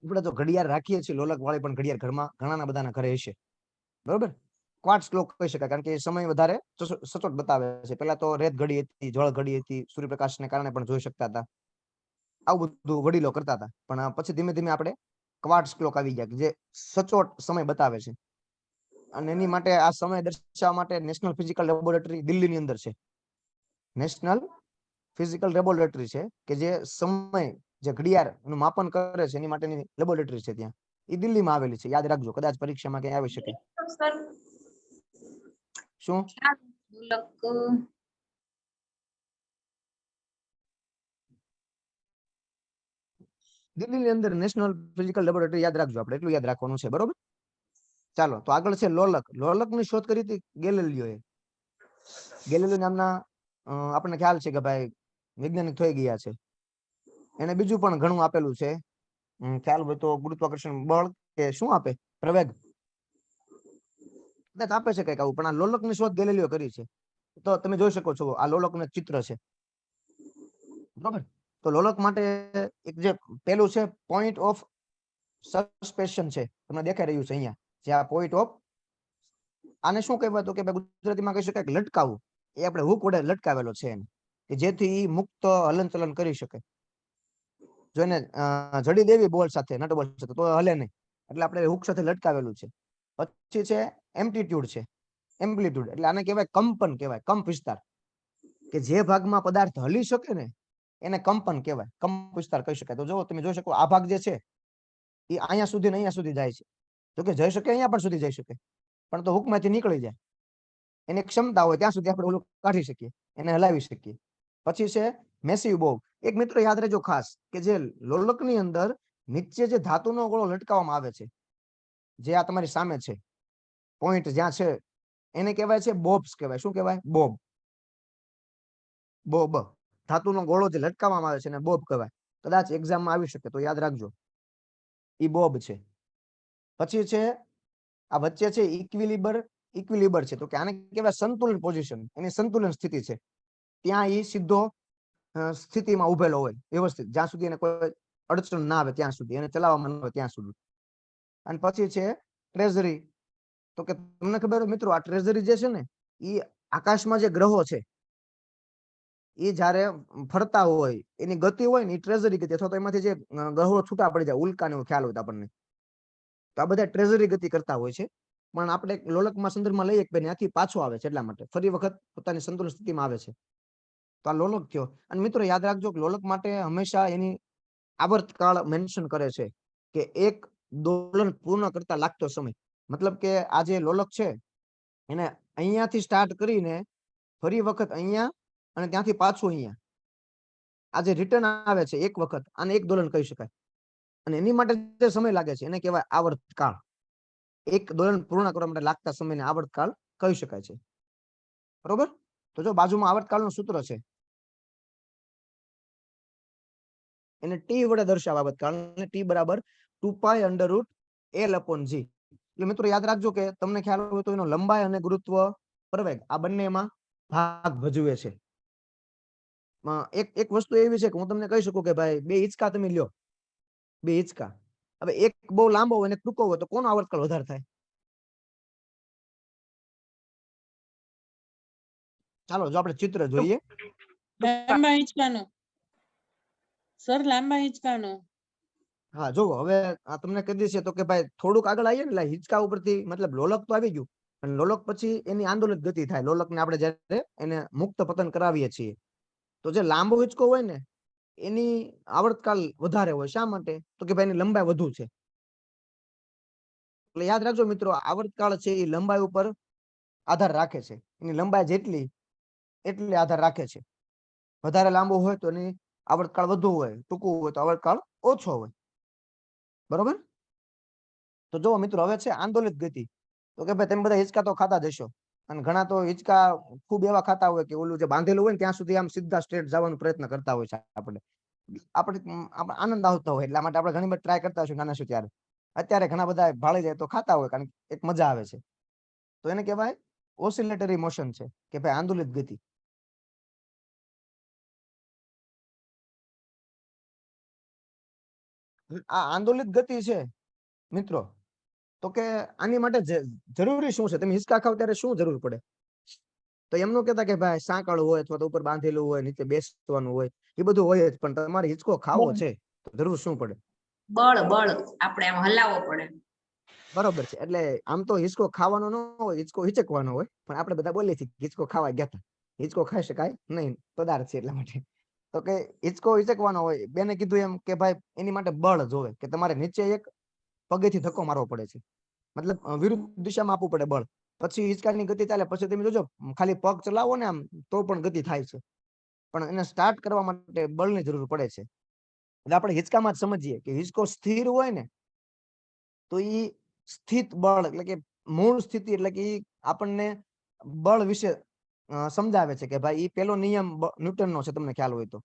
આપણે તો ઘડિયાળ રાખીએ છીએ લોલક વાળી, પણ ઘડિયાળ ઘરમાં ઘણા બધાના ઘરે હશે, બરોબર. ક્વાર્ટઝ ક્લોક કહી શકાય, કારણ કે એ સમય વધારે સચોટ બતાવે છે. પેલા તો રેત ઘડી હતી, જળ ઘડી હતી, સૂર્યપ્રકાશને કારણે પણ જોઈ શકતા હતા. આવું બધું વડીલો કરતા હતા. પણ પછી ધીમે ધીમે આપણે ક્વાર્ટઝ ક્લોક આવી ગયા જે સચોટ સમય બતાવે છે. અને એની માટે આ સમય દર્શાવવા માટે નેશનલ ફિઝિકલ લેબોરેટરી દિલ્હીની અંદર છે. નેશનલ ફિઝિકલ લેબોરેટરી છે કે જે સમય, જે ઘડિયાળ નું માપન કરે છે એની માટેની લેબોરેટરી છે ત્યાં, એ દિલ્હીમાં આવેલી છે. યાદ રાખજો, કદાચ પરીક્ષામાં ક્યાંય આવી શકે. શું લોલક દિલ્હીની અંદર નેશનલ ફિઝિકલ લેબોરેટરી, યાદ રાખજો, આપણે એટલું યાદ રાખવાનું છે, બરોબર. ચાલો તો આગળ છે લોલક. લોલક ની શોધ કરી હતી ગેલિલિયોએ. ગેલિલિયો નામના આપણને ખ્યાલ છે કે ભાઈ વૈજ્ઞાનિક થઈ ગયા છે. એને બીજું પણ ઘણું આપેલું છે. ખ્યાલ હોય તો ગુરુત્વાકર્ષણ બળ કે શું આપે, પ્રવેગ કદાચ આપે છે કઈક આવું, પણ આ લોલકની શોધ ગેલિલીઓ કરી છે. તો તમે જોઈ શકો છો આ લોલકનું એક ચિત્ર છે, બરોબર. તો લોલક માટે એક જે પેલું છે પોઈન્ટ ઓફ સસ્પેન્શન છે, તમને દેખાઈ રહ્યું છે અહીંયા, જે આ પોઈન્ટ ઓફ, આને શું કહેવાય તો કે ગુજરાતીમાં કહી શકાય કે લટકાવવું. એ આપણે હુક વડે લટકાવેલો છે એને, કે જેથી ઈ મુક્ત હલન ચલન કરી શકે. જો એને જડી દેવી બોલ સાથે, નટ બોલ સાથે, તો હલે નહીં, એટલે આપણે હુક સાથે લટકાવેલું છે. પછી છે એમ્પ્લિટ્યુડ છે, એમ્પ્લિટ્યુડ એટલે આને કહેવાય કંપન કહેવાય, કંપ વિસ્તાર, કે જે ભાગમાં પદાર્થ હલી શકે ને એને કંપન કહેવાય, કંપ વિસ્તાર કહી શકાય. તો જો તમે જોઈ શકો આ ભાગ જે છે એ અહીંયા સુધી ને અહીંયા સુધી જાય છે, તો કે જઈ શકે અહીંયા પણ સુધી જઈ શકે, પણ તો હુકમાંથી નીકળી જાય. એની ક્ષમતા હોય ત્યાં સુધી આપણે ઓલું કાઢી શકીએ, એને હલાવી શકીએ. પછી છે મેસિવ બોબ. એક મિત્રો યાદ રહેજો ખાસ, કે જે લોલકની અંદર નીચે જે ધાતુનો ગોળો લટકાવવામાં આવે છે, જે આ તમારી સામે છે પોઈન્ટ જ્યાં છે, એને કહેવાય છે બોબ્સ કહેવાય. શું કહેવાય? બોબ. બોબ, ધાતુનો ગોળો જે લટકાવવામાં આવે છે એને બોબ કહેવાય. કદાચ એક્ઝામમાં આવી શકે તો યાદ રાખજો, ઈ બોબ છે. પછી છે આ વચ્ચે છે ઇક્વિલિબર છે, તો કે આને કહેવાય સંતુલન પોઝિશન, એની સંતુલન સ્થિતિ છે. ત્યાં ઈ સીધો સ્થિતિમાં ઉભેલો હોય વ્યવસ્થિત, જ્યાં સુધી એને કોઈ અડચણ ના આવે ત્યાં સુધી, એને ચલાવવામાં ન આવે ત્યાં સુધી. અને પછી છે ટ્રેઝરી. તો કે તમને ખબર હોય મિત્રો, આ ટ્રેઝરી જે છે ને એ આકાશમાં જે ગ્રહો છે એ જયારે ફરતા હોય, એની ગતિ હોય ને એ ટ્રેઝરી ગતિ, અથવા તો એમાંથી જે ગ્રહો છૂટા પડી જાય, ઉલ્કા ને ખ્યાલ હોય તો આપણને, તો આ બધા ટ્રેઝરી ગતિ કરતા હોય છે. પણ આપણે લોલકમાં સંદર્ભમાં લઈએ કે ત્યાંથી પાછો આવે છે, એટલા માટે ફરી વખત પોતાની સંતુલન સ્થિતિમાં આવે છે. તો આ લોલક થયો. અને મિત્રો યાદ રાખજો કે લોલક માટે હંમેશા એની આવર્તકાળ મેન્શન કરે છે, કે એક દોલન પૂર્ણ કરતા લાગતો સમય. મતલબ કે આ જે લોલક છે એને અહીંયાથી સ્ટાર્ટ કરીને ફરી વખત અહીંયા અને ત્યાંથી પાછું અહીંયા, આ જે રિટર્ન આવે છે એક વખત, આને એક દોલન કહી શકાય. અને એની માટે જે સમય લાગે છે એને કહેવાય આવર્તકાળ. એક દોલન પૂર્ણ કરવા માટે લાગતા સમયને આવર્તકાળ કહી શકાય છે, બરોબર. તો જો બાજુમાં આવર્તકાળનું સૂત્ર છે, એને ટી વડે દર્શાવે આવર્તકાળ, ટી બરાબર 2π√L/g. એટલે મિત્રો યાદ રાખજો કે તમને ખ્યાલ હોય તો એનો લંબાઈ અને ગુરુત્વ પ્રવેગ આ બંનેમાં ભાગ ભજવે છે. એક વસ્તુ એવી છે કે હું તમને કહી શકું કે ભાઈ 2 હિંચકા તમે લ્યો, 2 હિંચકા, હવે એક બહુ લાંબો હોય અને ટૂંકો હોય, તો કોનો આવર્તકાળ વધારે થાય? ચાલો જો આપણે ચિત્ર જોઈએ. લાંબા હિંચકાનો સર, લાંબા હિંચકાનો. હા જો હવે આ તમને કહી દેશે તો કે ભાઈ થોડુંક આગળ આવીએ ને, એટલે હિંચકા ઉપરથી મતલબ લોલક તો આવી ગયું, અને લોલક પછી એની આંદોલિત ગતિ થાય. લોલકને આપણે જયારે એને મુક્ત પતન કરાવીએ છીએ, તો જે લાંબો હિંચકો હોય ને એની આવર્તકાળ વધારે હોય. શા માટે? તો કે ભાઈ એની લંબાઈ વધુ છે. એટલે યાદ રાખજો મિત્રો, આવર્તકાળ છે એ લંબાઈ ઉપર આધાર રાખે છે. એની લંબાઈ જેટલી એટલે આધાર રાખે છે. વધારે લાંબો હોય તો એની આવર્તકાળ વધુ હોય, ટૂંકું હોય તો આવર્તકાળ ઓછો હોય, બરોબર. તો જો મિત્રો હવે છે આંદોલિત ગતિ. તો કે ભાઈ તમે બધા હિંચકા તો ખાતા જશો, અને ઘણા તો હિંચકા ખૂબ એવા ખાતા હોય કે ઓલું જે બાંધેલું હોય ને ત્યાં સુધી આમ સીધા સ્ટ્રેટ જવાનો પ્રયત્ન કરતા હોય છે. આપણે આનંદ આવતો હોય એટલા માટે આપણે ઘણી બધી ટ્રાય કરતા હોઈશું નાના શું ત્યારે. અત્યારે ઘણા બધા ભાળી જાય તો ખાતા હોય, કારણ કે એક મજા આવે છે. તો એને કહેવાય ઓસિલેટરી મોશન છે, કે ભાઈ આંદોલિત ગતિ. આ આંદોલિત ગતિ છે મિત્રો, તો કે આની માટે જરૂરી શું છે? તમે હિંચકા ખાવ ત્યારે શું જરૂર પડે? તો એમનું કહેતા કે ભાઈ સાંકળ હોય, અથવા તો ઉપર બાંધેલું હોય, નીચે બેસવાનું હોય, એ બધું હોય જ. પણ તમારે હિંચકો ખાવો છે તો જરૂર શું પડે? બળ આપણે આમ હલાવવો પડે. બરોબર છે. એટલે આમ તો હિંચકો ખાવાનો ન હોય, હિંચકો હિચકવાનો હોય. પણ આપણે બધા બોલીએ છીએ હિંચકો ખાવા ગયા હતા, હિંચકો ખાઈ શકાય નહીં, પદાર્થ છે એટલા માટે. તો કે હિંચકો હિચકવાનો હોય. બેને કીધું એમ કે ભાઈ એની માટે બળ જોવે, કે તમારે નીચે એક પગેથી ધક્કો મારવો પડે છે, મતલબ વિરુદ્ધ દિશામાં આપવું પડે બળ. પછી હિંચકાની ગતિ ચાલે. પછી તમે જોજો ખાલી પગ ચલાવો ને આમ તો પણ ગતિ થાય છે, પણ એને સ્ટાર્ટ કરવા માટે બળની જરૂર પડે છે. એટલે આપણે હિંચકામાં જ સમજીએ કે હિંચકો સ્થિર હોય ને તો ઈ સ્થિત બળ, એટલે કે મૂળ સ્થિતિ, એટલે કે આપણને બળ વિશે સમજાવે છે કે ભાઈ ઈ પેલો નિયમ ન્યૂટનનો છે, તમને ખ્યાલ હોય તો.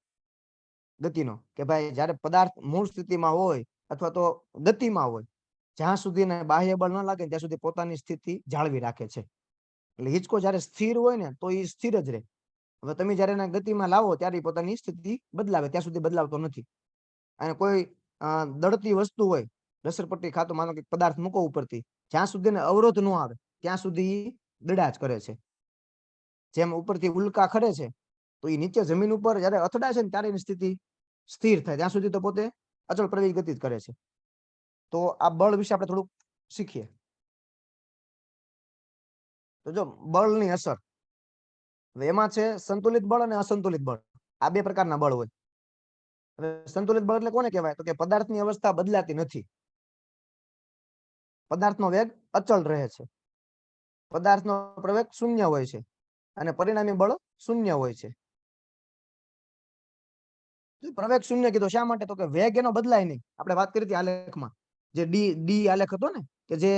ગતિનો કે ભાઈ જ્યારે પદાર્થ મૂળ સ્થિતિમાં હોય અથવા તો ગતિમાં હોય, જ્યાં સુધી એને બાહ્ય બળ ન લાગે ત્યાં સુધી પોતાની સ્થિતિ જાળવી રાખે છે. એટલે હિંચકો જ્યારે સ્થિર હોય ને તો એ સ્થિર જ રહે. હવે તમે જ્યારે એને ગતિમાં લાવો ત્યારે ઈ પોતાની સ્થિતિ બદલાવે, ત્યાં સુધી બદલાવતો નથી. અને કોઈ દળતી વસ્તુ હોય, રસરપટ્ટી ખાતો માનો કે પદાર્થ મૂકો ઉપરથી, જ્યાં સુધી એને અવરોધ ન આવે ત્યાં સુધી ઈ દડા જ કરે છે. જેમ ઉપરથી ઉલ્કા ખરે છે તો એ નીચે જમીન ઉપર જ્યારે અથડાય છે ને ત્યારે એની સ્થિતિ સ્થિર થાય, ત્યાં સુધી તો પોતે અચળ પ્રવેગી ગતિ જ કરે છે. તો આ બળ વિશે આપણે થોડુંક શીખીએ. તો જો બળની અસર, હવે એમાં છે સંતુલિત બળ અને અસંતુલિત બળ, આ બે પ્રકારના બળ હોય. હવે સંતુલિત બળ એટલે કોને કહેવાય? તો કે પદાર્થની અવસ્થા બદલાતી નથી, પદાર્થનો વેગ અચળ રહે છે, પદાર્થનો પ્રવેગ શૂન્ય હોય છે અને પરિણામી બળ શૂન્ય હોય છે. પ્રવેગ શૂન્ય કીધો શા માટે? તો કે વેગ એનો બદલાય નહીં. આપણે વાત કરી હતી આલેખમાં, જે ડી આલેખ હતો ને, કે જે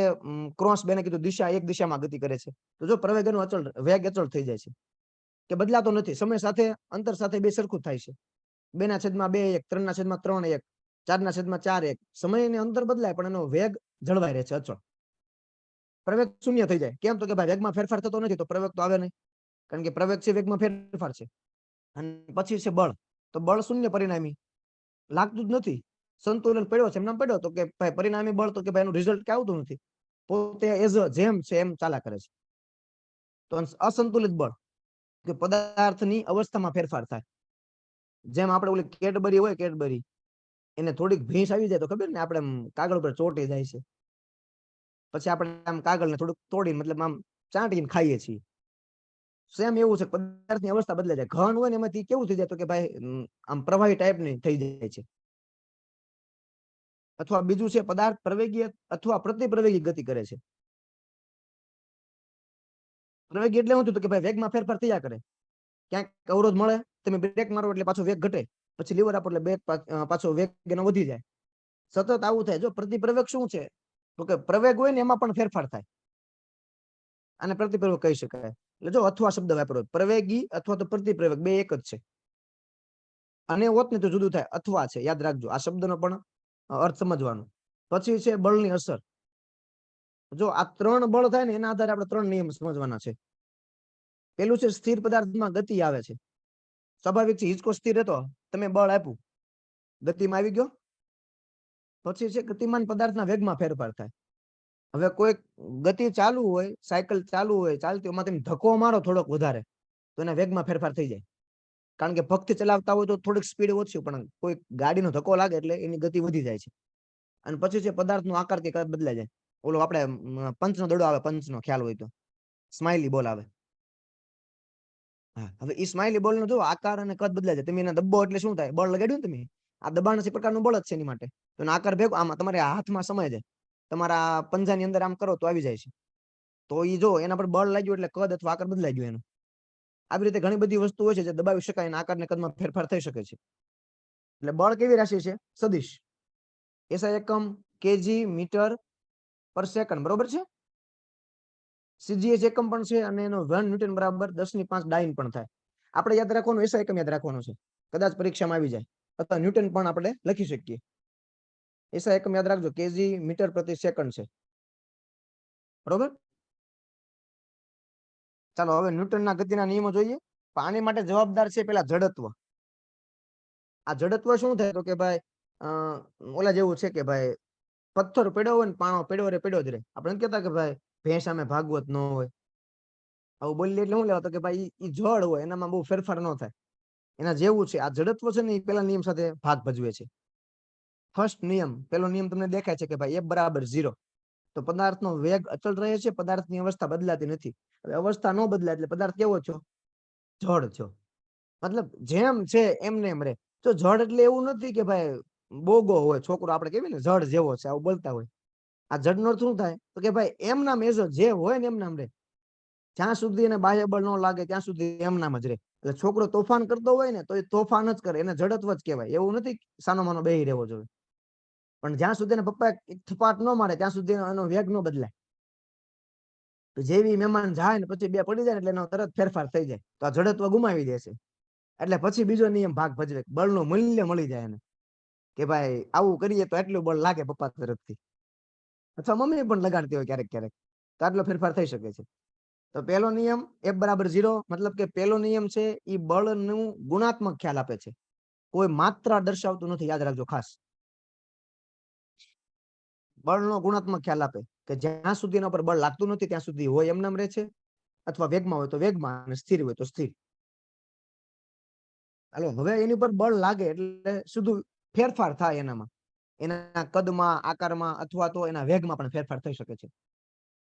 ક્રોસ બેને કીધું દિશા એક દિશામાં ગતિ કરે છે. તો જો પ્રવેગ એનો અચળ, વેગ અચળ થઈ જાય છે, કે બદલાતો નથી. સમય સાથે, અંતર સાથે બે સરખું થાય છે. 2/2 1, 3/3 1, 4/4 1. સમયની અંતર બદલાય પણ એનો વેગ જળવાઈ રહે છે, અચળ. પ્રવેગ શૂન્ય થઈ જાય. કેમ? તો કે ભાઈ વેગમાં ફેરફાર થતો નથી તો પ્રવેગ તો આવે નહીં, કારણ કે પ્રવેગ છે વેગમાં ફેરફાર છે. અને પછી છે બળ, તો બળ શૂન્ય પરિણામી, લાગતું જ નથી. સંતુલન પડ્યો છે, એમનામ પડ્યો, તો કે ભાઈ પરિણામી બળ, તો કે ભાઈ એનું રિઝલ્ટ કે આવતું નથી, પોતે એઝ જેમ છે એમ ચાલ્યા કરે છે. તો અસંતુલિત બળ, કે પદાર્થની અવસ્થામાં ફેરફાર થાય. જેમ આપણે ઓલી કેડબરી હોય, કેડબરી, એને થોડીક ભીંસ આવી જાય તો ખબર ને, આપણે કાગળ ઉપર ચોંટી જાય છે, પછી આપણે આમ કાગળને થોડુંક તોડીને, મતલબ આમ ચાટીને ખાઈએ છીએ. સેમ એવું છે, પદાર્થની અવસ્થા બદલાઈ જાય. ઘન હોય ને એમાંથી કેવું થઈ જાય? તો કે ભાઈ આમ પ્રવાહી ટાઈપની થઈ જાય છે. અથવા બીજું છે, પદાર્થ પ્રવેગી અથવા પ્રતિપ્રવેગી ગતિ કરે છે. પ્રવેગી એટલે શું થયું? તો કે ભાઈ વેગમાં ફેરફાર થયા કરે. ક્યાંક અવરોધ મળે, તમે બ્રેક મારો એટલે પાછો વેગ ઘટે, પછી લીવર આપો એટલે પાછો વેગ એનો વધી જાય. સતત આવું થાય. જો પ્રતિપ્રવેગ શું છે? તો કે પ્રવેગ હોય ને એમાં પણ ફેરફાર થાય, અને પ્રતિપ્રવેગ કહી શકાય. એટલે જો અથવા શબ્દ વાપરો, પ્રવેગી અથવા તો પ્રતિપ્રવેગ બે એક જ છે. અને હોત ને તો જુદું થાય, અથવા છે, યાદ રાખજો આ શબ્દનો પણ અર્થ સમજવાનો. પછી છે બળની અસર. જો આ ત્રણ બળ થાય ને એના આધારે આપણે ત્રણ નિયમ સમજવાના છે. પેલું છે સ્થિર પદાર્થમાં ગતિ આવે છે. સ્વાભાવિક છે, હિંચકો સ્થિર હતો, તમે બળ આપ્યું, ગતિમાં આવી ગયો. પછી છે ગતિમાન પદાર્થના વેગમાં ફેરફાર થાય. હવે કોઈ ગતિ ચાલુ હોય, સાયકલ ચાલુ હોય, ચાલતી એમાં તમે ધક્કો મારો થોડોક વધારે, તો એના વેગમાં ફેરફાર થઈ જાય. કારણ કે ભક્તિ ચલાવતા હોય તો થોડીક સ્પીડ ઓછી, પણ કોઈ ગાડીનો ધક્કો લાગે એટલે એની ગતિ વધી જાય છે. અને પછી છે પદાર્થનો આકાર કે કદ બદલાઈ જાય. ઓલો આપણે પંચનો દડો આવે, પંચનો ખ્યાલ હોય તો સ્માઇલી બોલ આવે. હા, હવે ઈ સ્માઇલી બોલ નો જો આકાર અને કદ બદલાય જાય. તમે એના દબ્બો એટલે શું થાય? બળ લગાડ્યું ને તમે, આ દબાણ છે પ્રકારનું બળ જ છે એની માટે. તો એનો આકાર ભેગો આમાં તમારે હાથમાં સમાય જાય, તમારા પંજાની અંદર આમ કરો તો આવી જાય છે. તો ઈ જો એના પર બળ લાગ્યું એટલે કદ અથવા આકાર બદલાઈ ગયો એનો. આવી રીતે ઘણી બધી વસ્તુ હોય છે જે દબાવી શકાય અને આકાર ને કદમાં ફેરફાર થઈ શકે છે. એટલે બળ કેવી રાશિ છે? સદિશ. એસઆઈ એકમ કેજી મીટર પર સેકન્ડ, બરોબર છે. સીજીએચ એકમ પણ છે, અને એનો 1 ન્યૂટન બરાબર 10⁵ ડાઇન પણ થાય. આપણે યાદ રાખવાનું એસઆઈ એકમ યાદ રાખવાનું છે, કદાચ પરીક્ષામાં આવી જાય. અથવા ન્યૂટન પણ આપણે લખી શકીએ. એસઆઈ એકમ યાદ રાખજો, કેજી મીટર પ્રતિ સેકન્ડ છે, બરોબર. ચાલો હવે ન્યૂટનના ગતિના નિયમો જોઈએ. આની માટે જવાબદાર છે પેલા જડત્વ. આ જડત્વ શું થાય? તો કે ભાઈ ઓલા જેવું છે કે ભાઈ પથ્થર પડ્યો હોય ને પાણો પડ્યો રે પડ્યો જ રહે. આપણે કહેતા કે ભાઈ ભેંસ સામે ભાગવત ન હોય, આવું બોલીએ એટલે શું લેવા? તો કે ભાઈ ઈ જળ હોય, એનામાં બહુ ફેરફાર ન થાય. એના જેવું છે આ જડત્વ છે ને, એ પેલા નિયમ સાથે ભાગ ભજવે છે. ફર્સ્ટ નિયમ, પેલો નિયમ તમને દેખાય છે કે ભાઈ F = 0. તો પદાર્થનો વેગ અચળ રહે છે, પદાર્થની અવસ્થા બદલાતી નથી. હવે અવસ્થા ન બદલાય એટલે પદાર્થ કેવો છો? જળ છો. મતલબ જેમ છે એમને એમ રહે. તો જળ એટલે એવું નથી કે ભાઈ બોગો હોય, છોકરો આપણે કહેવાય ને જળ જેવો છે, આવું બોલતા હોય. આ જડ નો શું થાય? તો કે ભાઈ એમ નામ એજો જે હોય ને એમ નામ રહે. જ્યાં સુધી એને બાહ્ય બળ ન લાગે ત્યાં સુધી એમ નામ જ રહે. એટલે છોકરો તોફાન કરતો હોય ને તો એ તોફાન જ કરે, એને જડત્વ જ કહેવાય. એવું નથી સાનો માનો બેહી રહેવો જોઈએ. પણ જ્યાં સુધી એને પપ્પા એક થપાટ ન મારે ત્યાં સુધી એનો વેગ ન બદલાય. તો જેવી મહેમાન જાય ને પછી બે પડી જાય એટલે એનો તરત ફેરફાર થઈ જાય. તો આ જડત્વ ગુમાવી દેશે. એટલે પછી બીજો નિયમ ભાગ ભજવે, બળનું મૂલ્ય મળી જાય એને કે ભાઈ આવું કરીએ તો એટલું બળ લાગે પપ્પા તરફથી, અથવા મમ્મી પણ લગાડતી હોય ક્યારેક ક્યારેક, તો આટલો ફેરફાર થઈ શકે છે. તો પહેલો નિયમ F બરાબર 0, મતલબ કે પહેલો નિયમ છે એ બળનું ગુણાત્મક ખ્યાલ આપે છે, કોઈ માત્રા દર્શાવતું નથી, યાદ રાખજો ખાસ. બળનો ગુણાત્મક ખ્યાલ આપે કે જ્યાં સુધી એના પર બળ લાગતું નથી ત્યાં સુધી હોય એમનેમ રહે છે, અથવા વેગમાં હોય તો વેગમાં, અને સ્થિર હોય તો સ્થિર. હાલો, હવે એની પર બળ લાગે એટલે શુદ્ધ ફેરફાર થાય એનામાં, એના કદમાં, આકારમાં, અથવા તો એના વેગમાં પણ ફેરફાર થઈ શકે છે.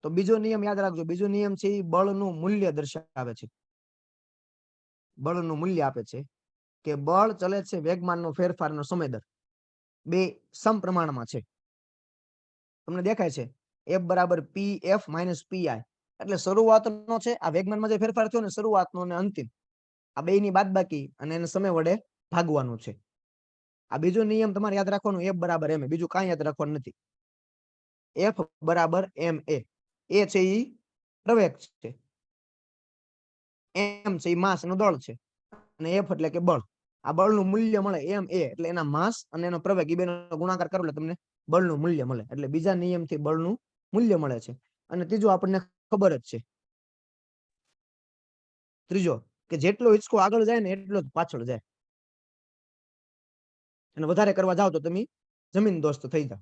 તો બીજો નિયમ યાદ રાખજો, બીજો નિયમ છે એ બળનું મૂલ્ય દર્શાવે છે, બળનું મૂલ્ય આપે છે કે બળ ચલે છે વેગમાનનો ફેરફારનો સમય દર બે સમપ્રમાણમાં છે. તમને દેખાય છે F બરાબર PF - PI, એટલે શરૂઆતનો છે આ વેગમાનમાં જે ફેરફાર થયો ને, શરૂઆતનો અને અંતિમ, આ બેયની બાદબાકી અને એને સમય વડે ભાગવાનું છે. આ બીજો નિયમ તમારે યાદ રાખવાનો, F બરાબર ma, બીજું કાંઈ યાદ રાખવાનું નથી. F બરાબર ma, એ છે ઈ પ્રવેગ છે, m છે ઈ માસ નો દળ છે, અને F એટલે કે બળ. આ બળનું મૂલ્ય મળે ma, એટલે એના માસ અને એનો પ્રવેગ, એ બેનો ગુણાકાર કરો એટલે તમને બળનું મૂલ્ય મળે. એટલે બીજા નિયમથી બળનું મૂલ્ય મળે છે. અને ત્રીજો આપણને ખબર જ છે, ત્રીજો કે જેટલો હિંચકો આગળ જાય ને એટલો જ પાછળ જાય, અને વધારે કરવા જાવ તો તમે જમીન દોસ્ત થઈ જાવ.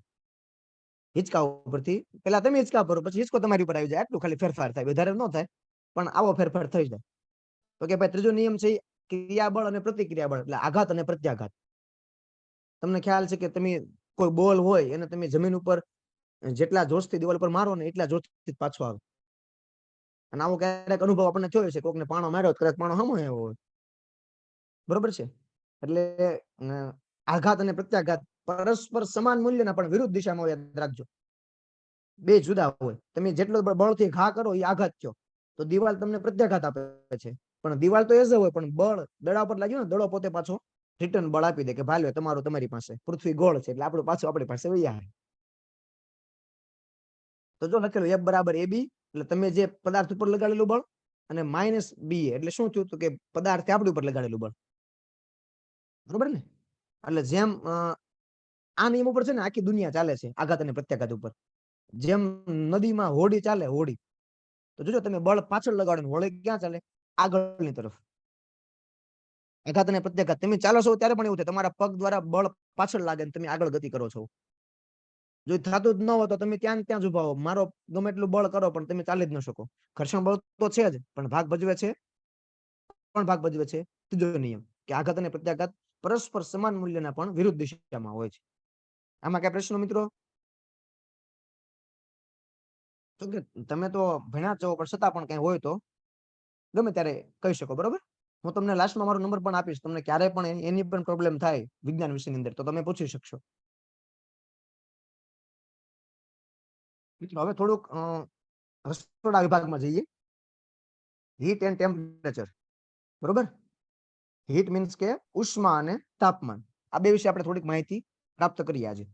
હિંચકા ઉપરથી પેલા તમે હિંચકા ભરો, પછી હિંચકો તમારી ઉપર આવી જાય, આટલું ખાલી ફેરફાર થાય, વધારે ન થાય, પણ આવો ફેરફાર થઈ જાય. તો કે ભાઈ ત્રીજો નિયમ છે ક્રિયાબળ અને પ્રતિક્રિયાબળ, એટલે આઘાત અને પ્રત્યાઘાત. તમને ખ્યાલ છે કે તમે કોઈ બોલ હોય એને તમે જમીન ઉપર જેટલા જોશથી દિવાલ પર મારો ને એટલા જોશથી પાછો આવે. અને આવો ક્યારેક અનુભવ આપણને થયો છે, કોકને પાણો માર્યો, કદાચ પાણો સામો આવ્યો હોય, બરોબર છે. એટલે આઘાત અને પ્રત્યાઘાત પરસ્પર સમાન મૂલ્યના પણ વિરુદ્ધ દિશામાં, યાદ રાખજો, બે જુદા હોય. તમે જેટલો બળથી ઘા કરો એ આઘાત થયો, તો દિવાલ તમને પ્રત્યાઘાત આપે છે, પણ દિવાલ તો એ જ હોય, પણ બળ દડા પર લાગ્યું ને, દડો પોતે પાછો રિટર્ન બળ આપી દે કે ભાઈ તમારું તમારી પાસે, પૃથ્વી ગોળ છે એટલે આપણું પાછું આપણી પાસે વહી આવે. તો જો લખેલું F બરાબર AB, એટલે તમે જે પદાર્થ ઉપર લગાડેલું બળ, અને -BA એટલે શું થયું, તો કે પદાર્થે આપણી ઉપર લગાડેલું બળ, બરોબર ને. એટલે જેમ આ નિયમ ઉપર છે ને આખી દુનિયા ચાલે છે, આઘાત અને પ્રત્યાઘાત ઉપર. જેમ નદીમાં હોડી ચાલે, હોડી, તો જોજો તમે બળ પાછળ લગાડો ને હોડી ક્યાં ચાલે, આગળની તરફ. આઘાત અને પ્રત્યાઘાત, તમે ચાલો છો ત્યારે પણ એવું થાય, તમારા પગ દ્વારા બળ પાછળ લાગે ને તમે આગળ ગતિ કરો છો. જો થતું જ ન હોય તો તમે ત્યાં જ ઉભા હો, મારો ગમે એટલું બળ કરો પણ તમે ચાલી જ ન શકો. ઘર્ષણ બળ તો છે જ, પણ ભાગ ભજવે છે ત્રીજો નિયમ કે આઘાત અને પ્રત્યાઘાત પરસ્પર સમાન મૂલ્યના પણ વિરુદ્ધ દિશામાં હોય છે. આમાં કઈ પ્રશ્નો મિત્રો? તો કે તમે તો ભણ્યા છો, પણ છતાં પણ કઈ હોય તો ગમે ત્યારે કહી શકો, બરોબર. હું તમને લાસ્ટમાં મારો નંબર પણ આપીશ, તમને ક્યારે પણ એની પણ પ્રોબ્લેમ થાય વિજ્ઞાન વિષયની અંદર તો તમે પૂછી શકશો. મિત્રો હવે થોડુંક રસોડા વિભાગમાં જઈએ. હીટ એન્ડ ટેમ્પરેચર, બરોબર. હીટ મીન્સ કે ઉષ્મા અને તાપમાન, આ બે વિશે આપણે થોડીક માહિતી પ્રાપ્ત કરીએ આજે.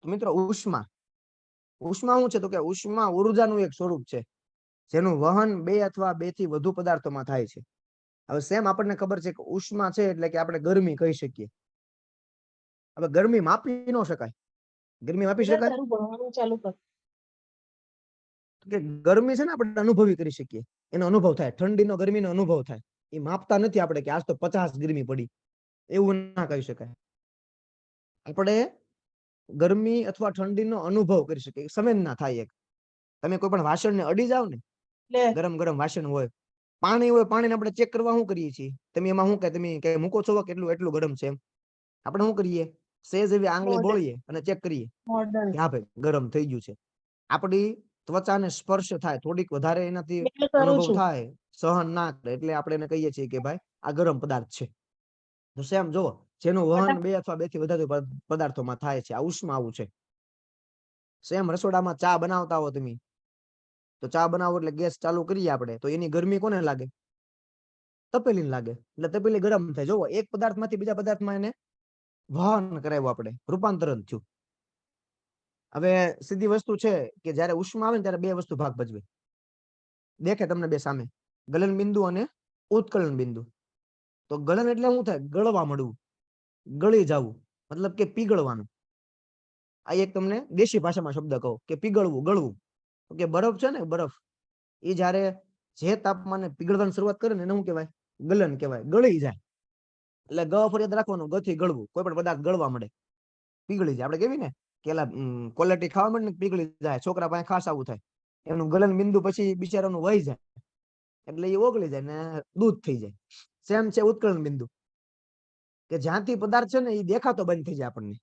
તો મિત્રો ઉષ્મા શું છે, તો કે ઉષ્મા ઉર્જાનું એક સ્વરૂપ છે, જેનું વહન બે અથવા બે થી વધુ પદાર્થોમાં થાય છે. હવે સેમ આપણને ખબર છે કે ઉષ્મા છે એટલે કે આપણે ગરમી કહી શકીએ. હવે ગરમી માપી ન શકાય, ગરમી માપી શકાય કે ગરમી છે ને આપણે અનુભવી કરી શકીએ, એનો અનુભવ થાય, ઠંડીનો ગરમીનો અનુભવ થાય. એ માપતા નથી આપણે કે આજ તો 50 ગરમી પડી, એવું ના કહી શકાય. આપણે ગરમી અથવા ઠંડીનો અનુભવ કરી શકીએ, સંવેદના થાય. એક તમે કોઈ પણ વાસણને અડી જાવ ને, ગરમ ગરમ વાસણ હોય, પાણી હોય, પાણીને આપણે ચેક કરવા શું કરીએ છીએ, તમે એમાં શું કે તમે કે મૂકો છો એટલું ગરમ છે, એમ આપણે શું કરીએ, સેજ એવી આંગળી બોળીએ અને ચેક કરીએ કે હા ભાઈ ગરમ થઈ ગયું છે. આપણી ત્વચાને સ્પર્શ થાય, થોડીક વધારે એનાથી અનુભવ થાય, સહન ના કરે, એટલે આપણે એને કહીએ છીએ કે ભાઈ આ ગરમ પદાર્થ છે. તો સેમ જો જેનું વહન બે અથવા બે થી વધારે પદાર્થોમાં થાય છે, આ ઉષ્મા આવું છે. સેમ રસોડામાં ચા બનાવતા હો તમે, તો ચા બનાવો એટલે ગેસ ચાલુ કરીએ આપણે, તો એની ગરમી કોને લાગે, તપેલીને લાગે, એટલે તપેલી ગરમ થાય. જોવો એક પદાર્થમાંથી બીજા પદાર્થમાં એને વહન કરાવ્યું, આપણે રૂપાંતરણ થયું. હવે સીધી વસ્તુ છે કે જયારે ઉષ્મા આવે ને ત્યારે બે વસ્તુ ભાગ ભજવે, દેખે તમને બે સામે, ગલન બિંદુ અને ઉત્કલન બિંદુ. તો ગલન એટલે શું થાય? ગળવા મળવું, ગળી જવું, મતલબ કે પીગળવાનું. આ એક તમને દેશી ભાષામાં શબ્દ કહો કે પીગળવું, ગળવું. તો કે બરફ છે ને, બરફ એ જયારે જે તાપમાને પીગળવાની શરૂઆત કરે ને એને શું કહેવાય? ગલન કહેવાય, ગળી જાય. એટલે ગ ફરિયાદ રાખવાનું, ગ થી ગળવું. કોઈ પણ પદાર્થ ગળવા મળે, પીગળી જાય. આપણે કેવી ને કે ક્વોલિટી ખાવા મળે ને પીગળી જાય, છોકરા પાસે ખાસ આવું થાય. એનું ગલન બિંદુ પછી બિચારાનું વહી જાય એટલે એ ઓગળી જાય ને દૂધ થઈ જાય. સેમ છે ઉત્કલન બિંદુ, કે જ્યાંથી પદાર્થ છે ને એ દેખાતો બંધ થઈ જાય, આપણને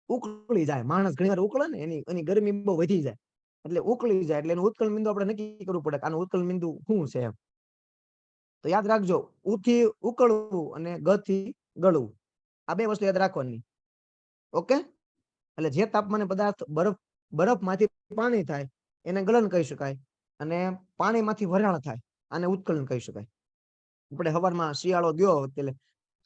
ઉકળી જાય. માણસ ઘણી વાર ઉકળે ને એની ગરમી બહુ વધી જાય એટલે ઉકળી જાય. એટલે એનું ઉત્કલન બિંદુ આપણે નક્કી કરવું પડે કે આનું ઉત્કલન બિંદુ શું છે એમ. તો યાદ રાખજો, ઉ થી ઉકળવું અને ગ થી ગળવું, આ બે વસ્તુ યાદ રાખવાની. ઓકે. એટલે જે તાપમાને પદાર્થ બરફમાંથી પાણી થાય એને ગલન કહી શકાય, અને પાણીમાંથી વરાળ થાય આને ઉત્કલન કહી શકાય. આપણે સવારમાં શિયાળો ગયો એટલે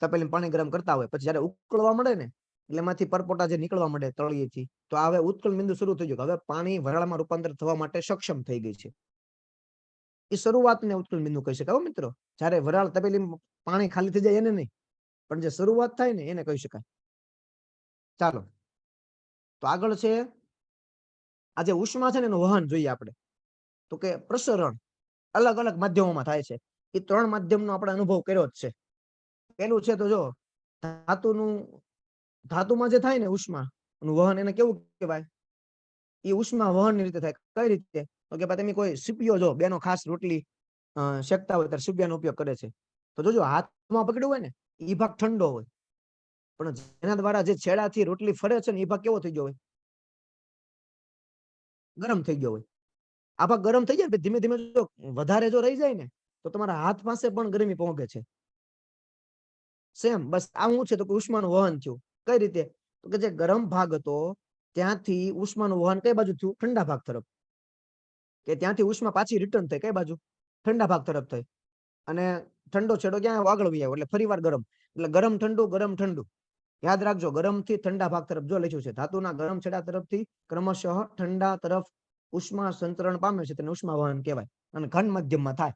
તપેલીમાં પાણી ગરમ કરતા હોય, પછી જયારે ઉકળવા મળે ને એટલે એમાંથી પરપોટા જે નીકળવા મળે તળિયેથી, તો હવે ઉત્કલન બિંદુ શરૂ થઈ ગયું. હવે પાણી વરાળમાં રૂપાંતર થવા માટે સક્ષમ થઈ ગઈ છે. એ શરૂઆતને ઉત્કલન બિંદુ કહી શકાય મિત્રો. જયારે વરાળ તપેલીમાં પાણી ખાલી થઈ જાય એને નહીં, પણ જે શરૂઆત થાય ને એને કહી શકાય. ચાલો તો આગળ છે આ જે ઉષ્મા છે ને એનું વહન જોઈએ આપણે. તો કે પ્રસરણ અલગ અલગ માધ્યમોમાં થાય છે. એ 3 માધ્યમનો આપણે અનુભવ કર્યો જ છે. પેલું છે તો જો ધાતુમાં જે થાય ને ઉષ્મા નું વહન, એને કેવું કહેવાય? એ ઉષ્મા વહન ની રીતે થાય. કઈ રીતે? તો કે તમે કોઈ સીપીઓ જો બેનો ખાસ રોટલી શેકતા હોય ત્યારે સીપિયાનો ઉપયોગ કરે છે. તો જોજો હાથમાં પકડ્યું હોય ને એ ભાગ ઠંડો હોય, પણ જેના દ્વારા જે છેડાથી રોટલી ફરે છે ને એ ભાગ કેવો થઈ ગયો હોય? ગરમ થઈ ગયો હોય. આ ભાગ ગરમ થઈ જાય ધીમે ધીમે જો વધારે જો રહી જાય ને તો તમારા હાથ પાસે પણ ગરમી પહોંચે છે. સેમ બસ આ શું છે? તો કે ઉષ્માનું વહન થયું. કઈ રીતે? તો કે જે ગરમ ભાગ હતો ત્યાંથી ઉષ્માનું વહન કઈ બાજુ થયું? ઠંડા ભાગ તરફ. કે ત્યાંથી ઉષ્મા પાછી રિટર્ન થઈ કઈ બાજુ? ઠંડા ભાગ તરફ થઈ. અને ઠંડો છેડો ક્યાં આગળ વહી આવ્યો એટલે ફરી વાર ગરમ. એટલે ગરમ ઠંડુ, ગરમ ઠંડુ. યાદ રાખજો, ગરમ થી ઠંડા ભાગ તરફ જો લખ્યું છે, ધાતુના ગરમ છેડા તરફથી ક્રમશઃ ઠંડા તરફ ઉષ્મા સંતરણ પામે છે તેને ઉષ્મા વહન કહેવાય. અને ઘન મધ્યમમાં થાય.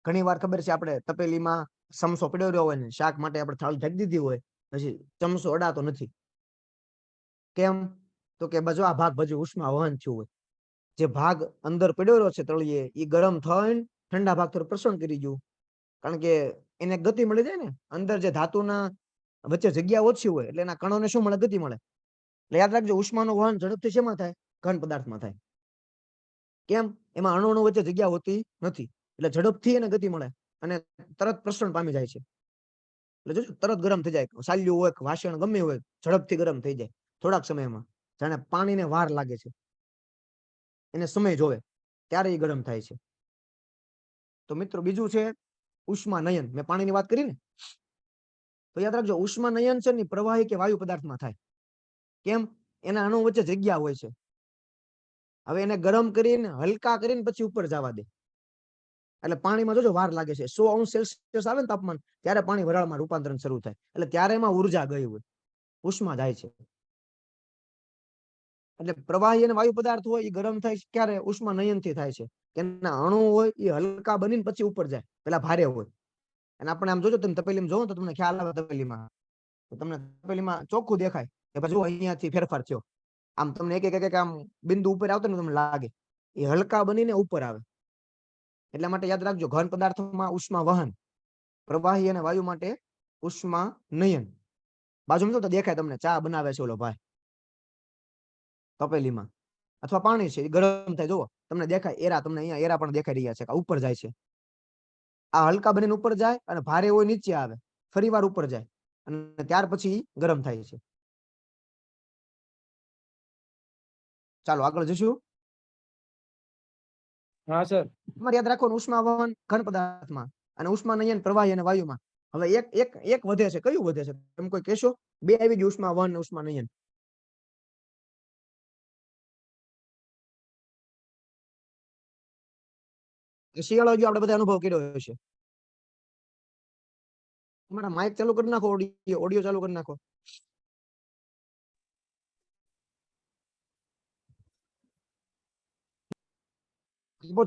ઘણી વાર ખબર છે આપણે તપેલીમાં ચમચો પડ્યો રહ્યો હોય ને શાક માટે આપણે થાળી ઢાંકી દીધી હોય, પછી ચમચો અડાતો નથી. કેમ? તો કે બજો આ ભાગ બાજુ ઉષ્મા વહન થયું હોય. જે ભાગ અંદર પડ્યો રહ્યો છે તળિયે એ ગરમ થઈને ઠંડા ભાગ તરફ પ્રસરણ કરી ગયું. કારણ કે એને ગતિ મળી જાય ને, અંદર જે ધાતુના વચ્ચે જગ્યા ઓછી હોય એટલે એના કણોને શું મળે? ગતિ મળે. એટલે યાદ રાખજો, ઉષ્માનું વહન ઝડપથી શેમાં થાય? ઘન પદાર્થમાં થાય. કેમ? એમાં અણુ વચ્ચે જગ્યા હોતી નથી એટલે ઝડપથી એને ગતિ મળે અને તરત પ્રસરણ પામી જાય છે. એટલે જોજો તરત ગરમ થઈ જાય. સાલ્યું હોય, વાસણ ગમે હોય, ઝડપથી ગરમ થઈ જાય થોડાક સમયમાં. જાણે પાણીને વાર લાગે છે, એને સમય જોવે ત્યારે એ ગરમ થાય છે. તો મિત્રો બીજું છે ઉષ્મા નયન. મેં પાણીની વાત કરી ને, તો યાદ રાખજો ઉષ્મા નયન છે ને પ્રવાહી કે વાયુ પદાર્થમાં થાય. કેમ? એના અણુ વચ્ચે જગ્યા હોય છે. હવે એને ગરમ કરીને હલકા કરીને પછી ઉપર જવા દે. એટલે પાણીમાં જોજો વાર લાગે છે. 100°C આવે ને તાપમાન ત્યારે પાણી વરાળમાં રૂપાંતરણ શરૂ થાય. એટલે ત્યારે એમાં ઉર્જા ગઈ હોય, ઉષ્મા જાય છે. એટલે પ્રવાહી અને વાયુ પદાર્થ હોય એ ગરમ થાય છે ક્યારે? ઉષ્મા નયન થી થાય છે. એના અણુ હોય એ હલકા બનીને પછી ઉપર જાય, પેલા ભારે હોય. અને આપણે આમ જોજો, તમે તપેલીમાં જોવો તો તમને ખ્યાલ આવે તપેલીમાં, તો તમને તપેલીમાં ચોખ્ખું દેખાય કે પછી અહીંયાથી ફેરફાર થયો. આમ તમને એક આમ બિંદુ ઉપર આવતો ને તમને લાગે એ હલકા બનીને ઉપર આવે. એટલા માટે યાદ રાખજો, ઘન પદાર્થોમાં ઉષ્મા વહન, પ્રવાહી અને વાયુ માટે ઉષ્મા નયન. બાજુમાં તો દેખાય તમને ચા બનાવે છે ઓલો ભાઈ તપેલીમાં, અથવા પાણી છે ગરમ થાય, જુઓ તમને દેખાય એરા, તમને અહીંયા એરા પણ દેખાઈ રહ્યા છે કે ઉપર જાય છે. આ હલકા બનીને ઉપર જાય અને ભારે હોય નીચે આવે, ફરી વાર ઉપર જાય અને ત્યાર પછી ગરમ થાય છે. ચાલો આગળ જઈશું. હા સર. તમારે યાદ રાખવાનું ઉષ્મા વહન ઘન પદાર્થમાં અને ઉષ્મા નયન પ્રવાહી અને વાયુમાં. હવે એક વધે છે. કયું વધે છે? તમે કોઈ કહેશો? બે આવી ગયું, ઉષ્મા વહન અને ઉષ્મા નયન. શિયાળો ગયો, આપણે બધા અનુભવ કર્યો હશે. તમારા માઇક ચાલુ કરી નાખો, ઓડિયો ચાલુ કરી નાખો.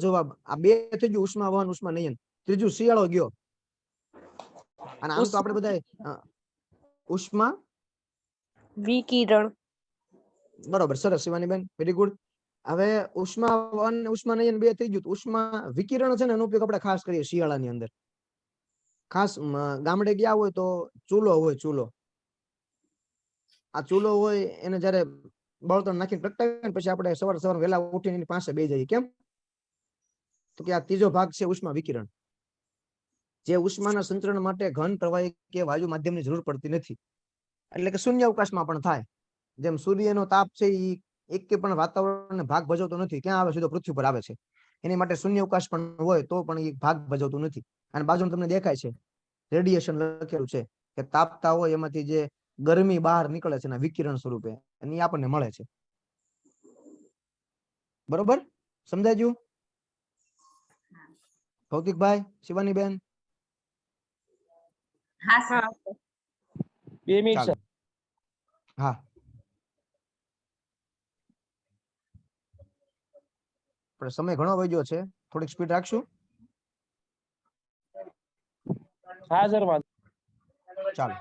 જવાબ આ બે થઈ ગયું, ઉષ્મા વહન ઉષ્મા નયન. ત્રીજું શિયાળો ગયો. અને આમ તો આપણે બધા ઉષ્મા વિકિરણ. બરોબર, સરસ શિવાનીબેન, વેરી ગુડ. હવે ઉષ્મા 1 ને ઉષ્મા 2 થઈ ગયું. ઉષ્મા વિકિરણ છે ને એનો ઉપયોગ આપણે ખાસ કરીએ શિયાળાની અંદર. ખાસ ગામડે ગયા હોય તો ચૂલો હોય, ચૂલો. આ ચૂલો હોય એને જયારે બળતણ નાખીને પ્રગટાવીએ પછી આપણે સવાર વહેલા ઉઠીને એની પાસે બેસી જઈએ. કેમ? તો કે આ ત્રીજો ભાગ છે ઉષ્મા વિકિરણ. જે ઉષ્માના સંચરણ માટે ઘન પ્રવાહી કે વાયુ માધ્યમની જરૂર પડતી નથી, એટલે કે શૂન્ય અવકાશમાં પણ થાય. જેમ સૂર્યનો તાપ છે એ એક કે પણ વાતાવરણને ભાગ ભજવતો નથી. ક્યાં આવે? સીધો પૃથ્વી પર આવે છે. એની માટે શૂન્ય અવકાશ પણ હોય તો પણ એ ભાગ ભજવતું નથી. અને બાજુમાં તમને દેખાય છે રેડિયેશન લખેલું છે કે તાપતા હોય એમાંથી જે ગરમી બહાર નીકળે છે વિકિરણ સ્વરૂપે, અને એ આપણને મળે છે. બરોબર, સમજાય ગયું? ભૌતિકભાઈ, શિવાનીબેન? હા સર. હા. 2 મિનિટ ચાલો. હા, આપણે સમય ઘણો વહી ગયો છે, થોડીક સ્પીડ રાખશું. હા સર, ચાલો,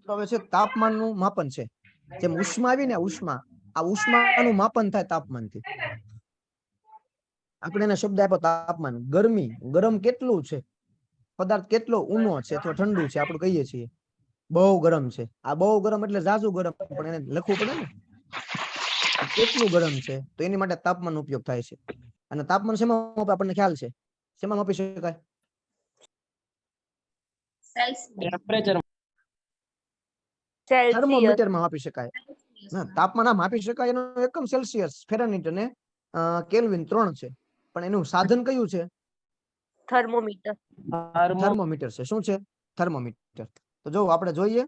તો હવે છે તાપમાનનું માપન છે. જેમ ઉષ્મા આવી ને, ઉષ્મા, આ ઉષ્માનું માપન થાય તાપમાનથી. આપણે એને શબ્દ આપ્યો તાપમાન. ગરમી, ગરમ કેટલું છે, પદાર્થ કેટલો ઊનો છે અથવા ઠંડુ છે, આપણે કહીએ છીએ બહુ ગરમ છે. આ બહુ ગરમ એટલે ઝાઝુ ગરમ, પણ એને લખવું પડે ને કેટલું ગરમ છે. તો એની માટે તાપમાનનો ઉપયોગ થાય છે. અને તાપમાન શેમાં માપે? આપણને ખ્યાલ છે, શેમાં માપી શકાય? ટેમ્પરેચર. સેલ્સિયસ. થર્મોમીટરમાં માપી શકાય. ના, તાપમાન માપી શકાય એનો એકમ સેલ્સિયસ, ફેરનહીટ અને કેલ્વિન 3 છે. પણ એનું સાધન કયું છે? થર્મોમીટર. થર્મોમીટર છે. શું છે? થર્મોમીટર. તો જો આપણે જોઈએ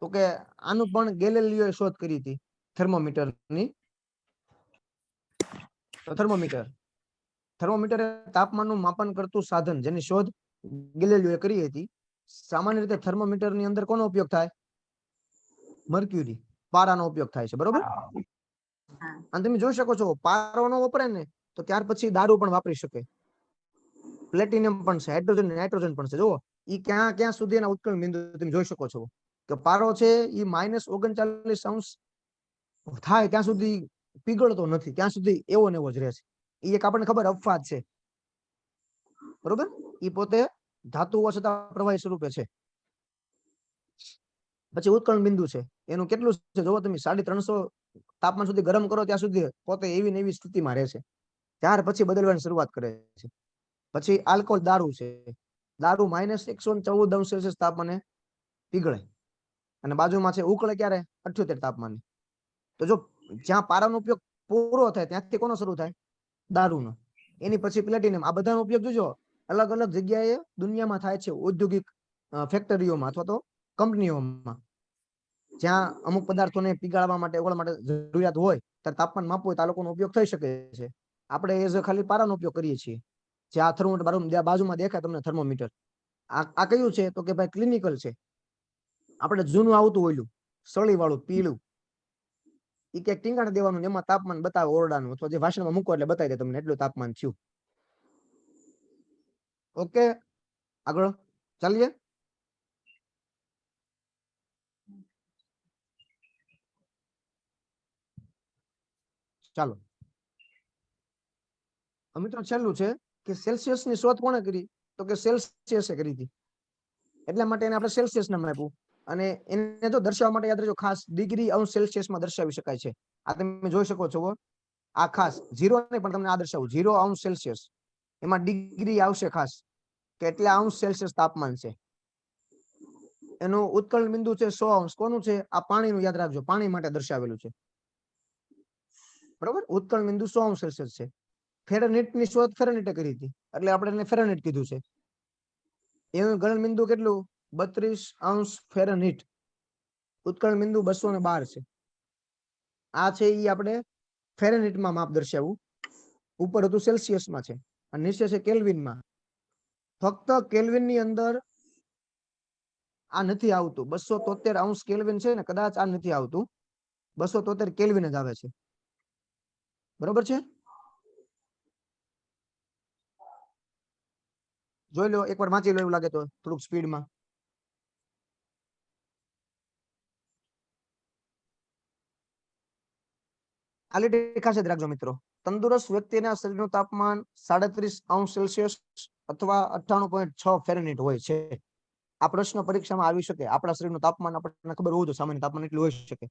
તો કે આનું પણ ગેલેલિયોએ શોધ કરી હતી, થર્મોમીટરની. તો થર્મોમીટર તાપમાનનું માપન કરતું સાધન જેની શોધ ગેલેલિયોએ કરી હતી. સામાન્ય રીતે થર્મોમીટરની અંદર કોનો ઉપયોગ થાય? મર્ક્યુરી, પારાનો ઉપયોગ થાય છે. બરોબર? અને તમે જોઈ શકો છો પારો નો વપરાય ને તો ત્યાર પછી દારૂ પણ વાપરી શકે. પ્લેટિનિયમ પણ છે, હાઇડ્રોજન, નાઇટ્રોજન પણ છે. જુઓ ઈ ક્યાં ક્યાં સુધી એના ઉત્કલન બિંદુ તમે જોઈ શકો છો કે પારો છે ઈ -39° થાય ત્યાં સુધી પીગળતો નથી, ત્યાં સુધી એવો ને એવો જ રહે છે. એ એક આપણને ખબર અપવાદ છે. બરોબર? ઈ પોતે ધાતુઓ છતાં પ્રવાહી સ્વરૂપે છે. પછી ઉત્કલન બિંદુ છે, એનું કેટલું છે જોવો તમે, 350 તાપમાન સુધી ગરમ કરો ત્યાં સુધી પોતે એવી ને એવી સ્થિતિમાં રહે છે. ત્યાર પછી બદલવાની શરૂઆત કરે છે. પછી આલ્કોહોલ, દારૂ છે. દારૂ -114° તાપમાને પીગળે. અને બાજુમાં છે ઉકળે ક્યારે? 78 તાપમાને. તો જો જ્યાં પારાનો ઉપયોગ પૂરો થાય ત્યાંથી કોનો શરૂ થાય? દારૂનો. એની પછી પ્લેટિનિયમ. આ બધાનો ઉપયોગ જોજો અલગ અલગ જગ્યાએ દુનિયામાં થાય છે, ઔદ્યોગિક ફેક્ટરીઓમાં અથવા તો કંપનીઓમાં. જ્યાં અમુક પદાર્થોને પીગાળવા માટે, ઓગળવા માટે જરૂરિયાત હોય ત્યારે તાપમાન માપવું હોય તો આ લોકોનો ઉપયોગ થઈ શકે છે. આપણે એઝ ખાલી પારાનો ઉપયોગ કરીએ છીએ. જે આ થર્મોમીટર બાજુમાં દેખાય તમને થર્મોમીટર, આ કયું છે? તો કે ભાઈ ક્લિનિકલ છે. આપણે જૂનું આવતું ઓયલું સળી વાળું પીળું, ઈ ક્યાંક ટીંગાણ દેવાનું, એમાં તાપમાન બતાવે ઓરડાનું, અથવા જે વાસણમાં મૂકો એટલે બતાવી દે તમને એટલું તાપમાન થયું. ઓકે, આગળ ચાલીએ. ચાલો મિત્રો, છેલ્લું છે કે સેલ્સિયસ ની શોધ કોણે કરી? તો કે સેલ્સિયસે કરી હતી. એટલા માટે એને આપણે સેલ્સિયસ નામ આપ્યું. અને એને તો દર્શાવવા માટે યાદ રાખજો, ખાસ ડિગ્રી અંશ સેલ્સિયસમાં દર્શાવી શકાય છે. આ તમે જોઈ શકો છો. આ ખાસ 0 નહીં, પણ તમને આ દર્શાવું 0°C. એમાં ડિગ્રી આવશે ખાસ કે એટલા અંશ સેલ્સિયસ તાપમાન છે. એનું ઉત્કલન બિંદુ છે 100°. કોનું છે? આ પાણીનું યાદ રાખજો, પાણી માટે દર્શાવેલું છે. બરોબર? ઉત્કલન બિંદુ 100°C છે. ફેરનહીટ ની શોધ ફેરનહીટે કરી હતી, એટલે આપણે એને ફેરનહીટ કીધું છે. એનું ગલન બિંદુ કેટલું? 32°F. ઉત્કલન બિંદુ 212 છે. આ છે ઈ આપણે ફેરનહીટમાં માપ દર્શાવ્યું. ઉપર હતું સેલ્સિયસમાં છે અને નીચે છે કેલ્વિનમાં. ફક્ત કેલ્વિનની અંદર આ નથી આવતું. 273° કેલ્વિન છે ને, કદાચ આ નથી આવતું. 273 કેલ્વિન જ આવે છે. બરોબર છે? જોઈ લો, એકવાર વાંચી લો એવું લાગે તો થોડુંક સ્પીડમાં. આ લીટી ખાસ યાદ રાખજો મિત્રો. તંદુરસ્ત વ્યક્તિના શરીરનું તાપમાન 37°C અથવા 98.6 ફેરનહીટ હોય છે. આ પ્રશ્ન પરીક્ષામાં આવી શકે. આપણા શરીરનું તાપમાન આપણને ખબર હોવું જોઈએ, સામાન્ય તાપમાન એટલું હોઈ શકે.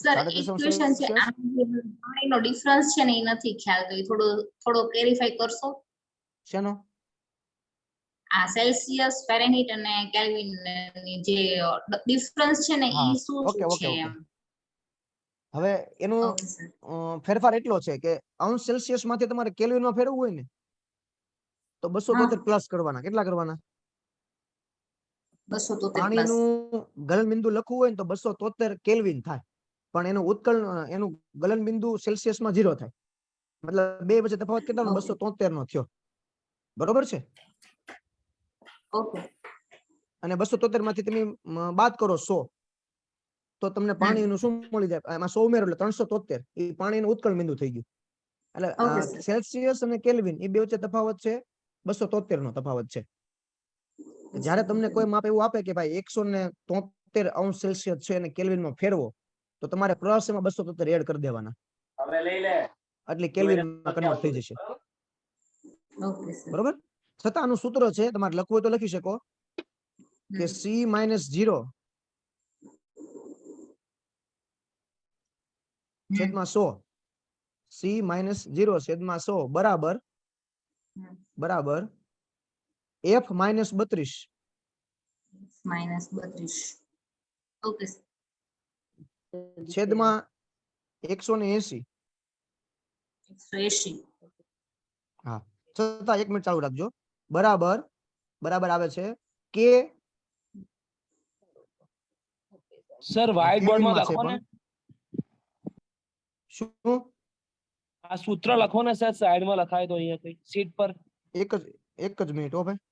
સર એક 37°C ક્વેશ્ચન છે, આ જે પાણીનો ડિફરન્સ છે ને એ નથી ખ્યાલ, તો એ થોડો ક્લેરિફાઈ કરશો? શેનો? આ સેલ્સિયસ, ફેરનહીટ અને કેલ્વિન ની જે ડિફરન્સ છે ને હા, એ શું ઓકે શું ઓકે છે ઓકે. એમ? હવે એનું ઓકે સર. ફેરફાર એટલો છે કે અંશ સેલ્સિયસ માંથી તમારે કેલ્વિનમાં ફેરવવું હોય ને તો 273 પ્લસ કરવાના. કેટલા કરવાના? 273 પ્લસ. પાણીનું ગલન બિંદુ લખવું હોય ને તો 273 કેલ્વિન થાય, પણ એનું ગલન બિંદુ સેલ્સિયસમાં 0 થાય. મતલબ બે વચ્ચે તફાવત કેટલાનો? 273 નો થયો. બરોબર છે? ઓકે. અને 273 માંથી તમે બાદ કરો 100 તો તમને પાણીનું શું મળી જાય? એમાં 100 ઉમેરો એટલે 373. એ પાણીનું ઉત્કલન બિંદુ થઈ ગયું. ઓકે એટલે સર. સેલ્સિયસ અને કેલ્વિન એ બે વચ્ચે તફાવત છે 273 નો તફાવત છે. જ્યારે તમને કોઈ માપ એવું આપે કે ભાઈ 173 અંશ સેલ્સિયસ છે અને કેલ્વિનમાં ફેરવો, તો તમારે પ્રવાસીમાં 273 એડ કરી દેવાના. એટલે કેલ્વિનમાં કન્વર્ટ થઈ જશે. Okay sir. બરોબર? છતાં આનું સૂત્ર છે, તમારે લખવું હોય તો લખી શકો કે C-0 છેદમાં 100, C-0 છેદમાં 100 બરાબર F-32 -32. Okay sir. છેદમાં 180. 180. હા, છતાં 1 મિનિટ ચાલુ રાખજો. બરાબર આવે છે કે સર વ્હાઇટ બોર્ડ માં કેલ્વિનમાં છે લખો ને, પણ શું આ સૂત્ર લખો ને સર, સાઈડમાં લખાય તો અહીંયા કઈ સીટ પર. એક જ મિનિટ હો ભાઈ.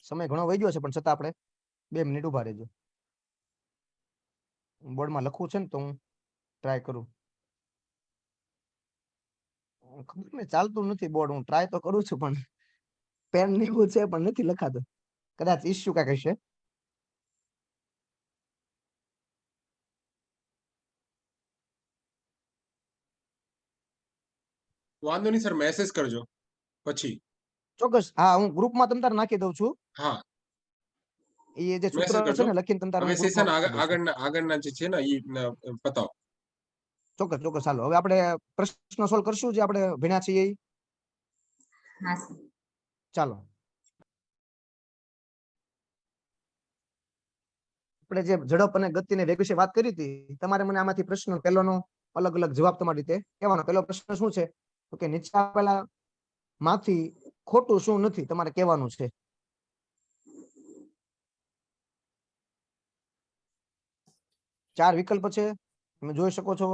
સમય ઘણો વહી ગયો છે, પણ છતાં આપણે 2 મિનિટ ઉભા રહેજો. બોર્ડમાં લખવું છે ને તો હું ટ્રાય કરું. ખબર ને, ચાલતું નથી બોર્ડ. હું ટ્રાય તો કરું છું પણ પેન નીકળું છે પણ નથી લખાતું. કદાચ ઇશ્યુ કાંઈક હશે. વાંધો નહીં સર, મેસેજ કરજો પછી. ચોક્કસ. હા, હું ગ્રુપમાં તમ તાર નાખી દઉં છું. હા, એ જે સૂત્ર મેસેજ છે કરજો. ને લખીને તમ તાર હવે હું સેશન ગ્રુપમાં નાખી દઉં છું. આગળના જે છે ને એ બતાવો. ચોક્કસ. ચાલો હવે આપણે પ્રશ્ન સોલ્વ કરશું જે આપણે ભણ્યા છીએ એ. હા સર. ચાલો, આપણે જે ઝડપ અને ગતિને વેગ વિશે વાત કરી હતી, તમારે મને આમાંથી પ્રશ્ન પહેલોનો અલગ અલગ જવાબ તમારી રીતે કહેવાનો. પહેલો પ્રશ્ન શું છે? તો કે નીચે આપેલા માંથી ખોટું શું નથી, તમારે કહેવાનું છે. ચાર વિકલ્પ છે, તમે જોઈ શકો છો.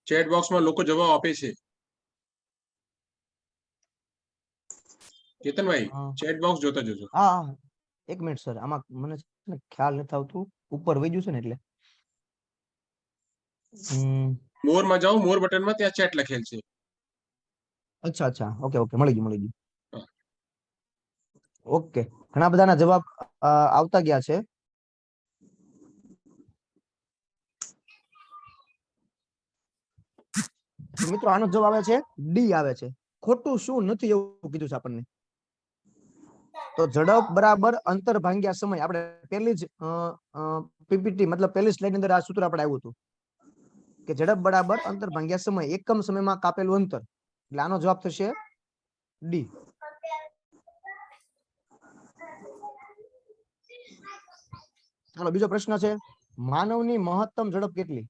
ચેટ બોક્સમાં લોકો જવાબ આપે છે. કેતનભાઈ, ચેટ બોક્સ જોતા જજો. હા, એક મિનિટ સર, આમાં મને ખ્યાલ નથી આવતું, ઉપર વહી ગયું છે ને એટલે. મોરમાં જાઓ, મોર બટનમાં ત્યાં ચેટ લખેલ છે. અચ્છા, ઓકે, મળી ગયું. ઓકે, ઘણા બધાના જવાબ આવતા ગયા છે. મિત્રો આનો જવાબ આવે છે ડી આવે છે. ખોટું શું નથી એવું કીધું છે આપણને. તો ઝડપ બરાબર અંતર ભાંગ્યા સમય. આપણે પહેલી જ પીપીટી મતલબ પહેલી સ્લાઇડ ની અંદર આ સૂત્ર આપણે આવ્યું હતું કે ઝડપ બરાબર અંતર ભાંગ્યા સમય, એકમ સમયમાં કાપેલું અંતર. એટલે આનો જવાબ થશે ડી. ચાલો, બીજો પ્રશ્ન છે. માનવની મહત્તમ ઝડપ કેટલી?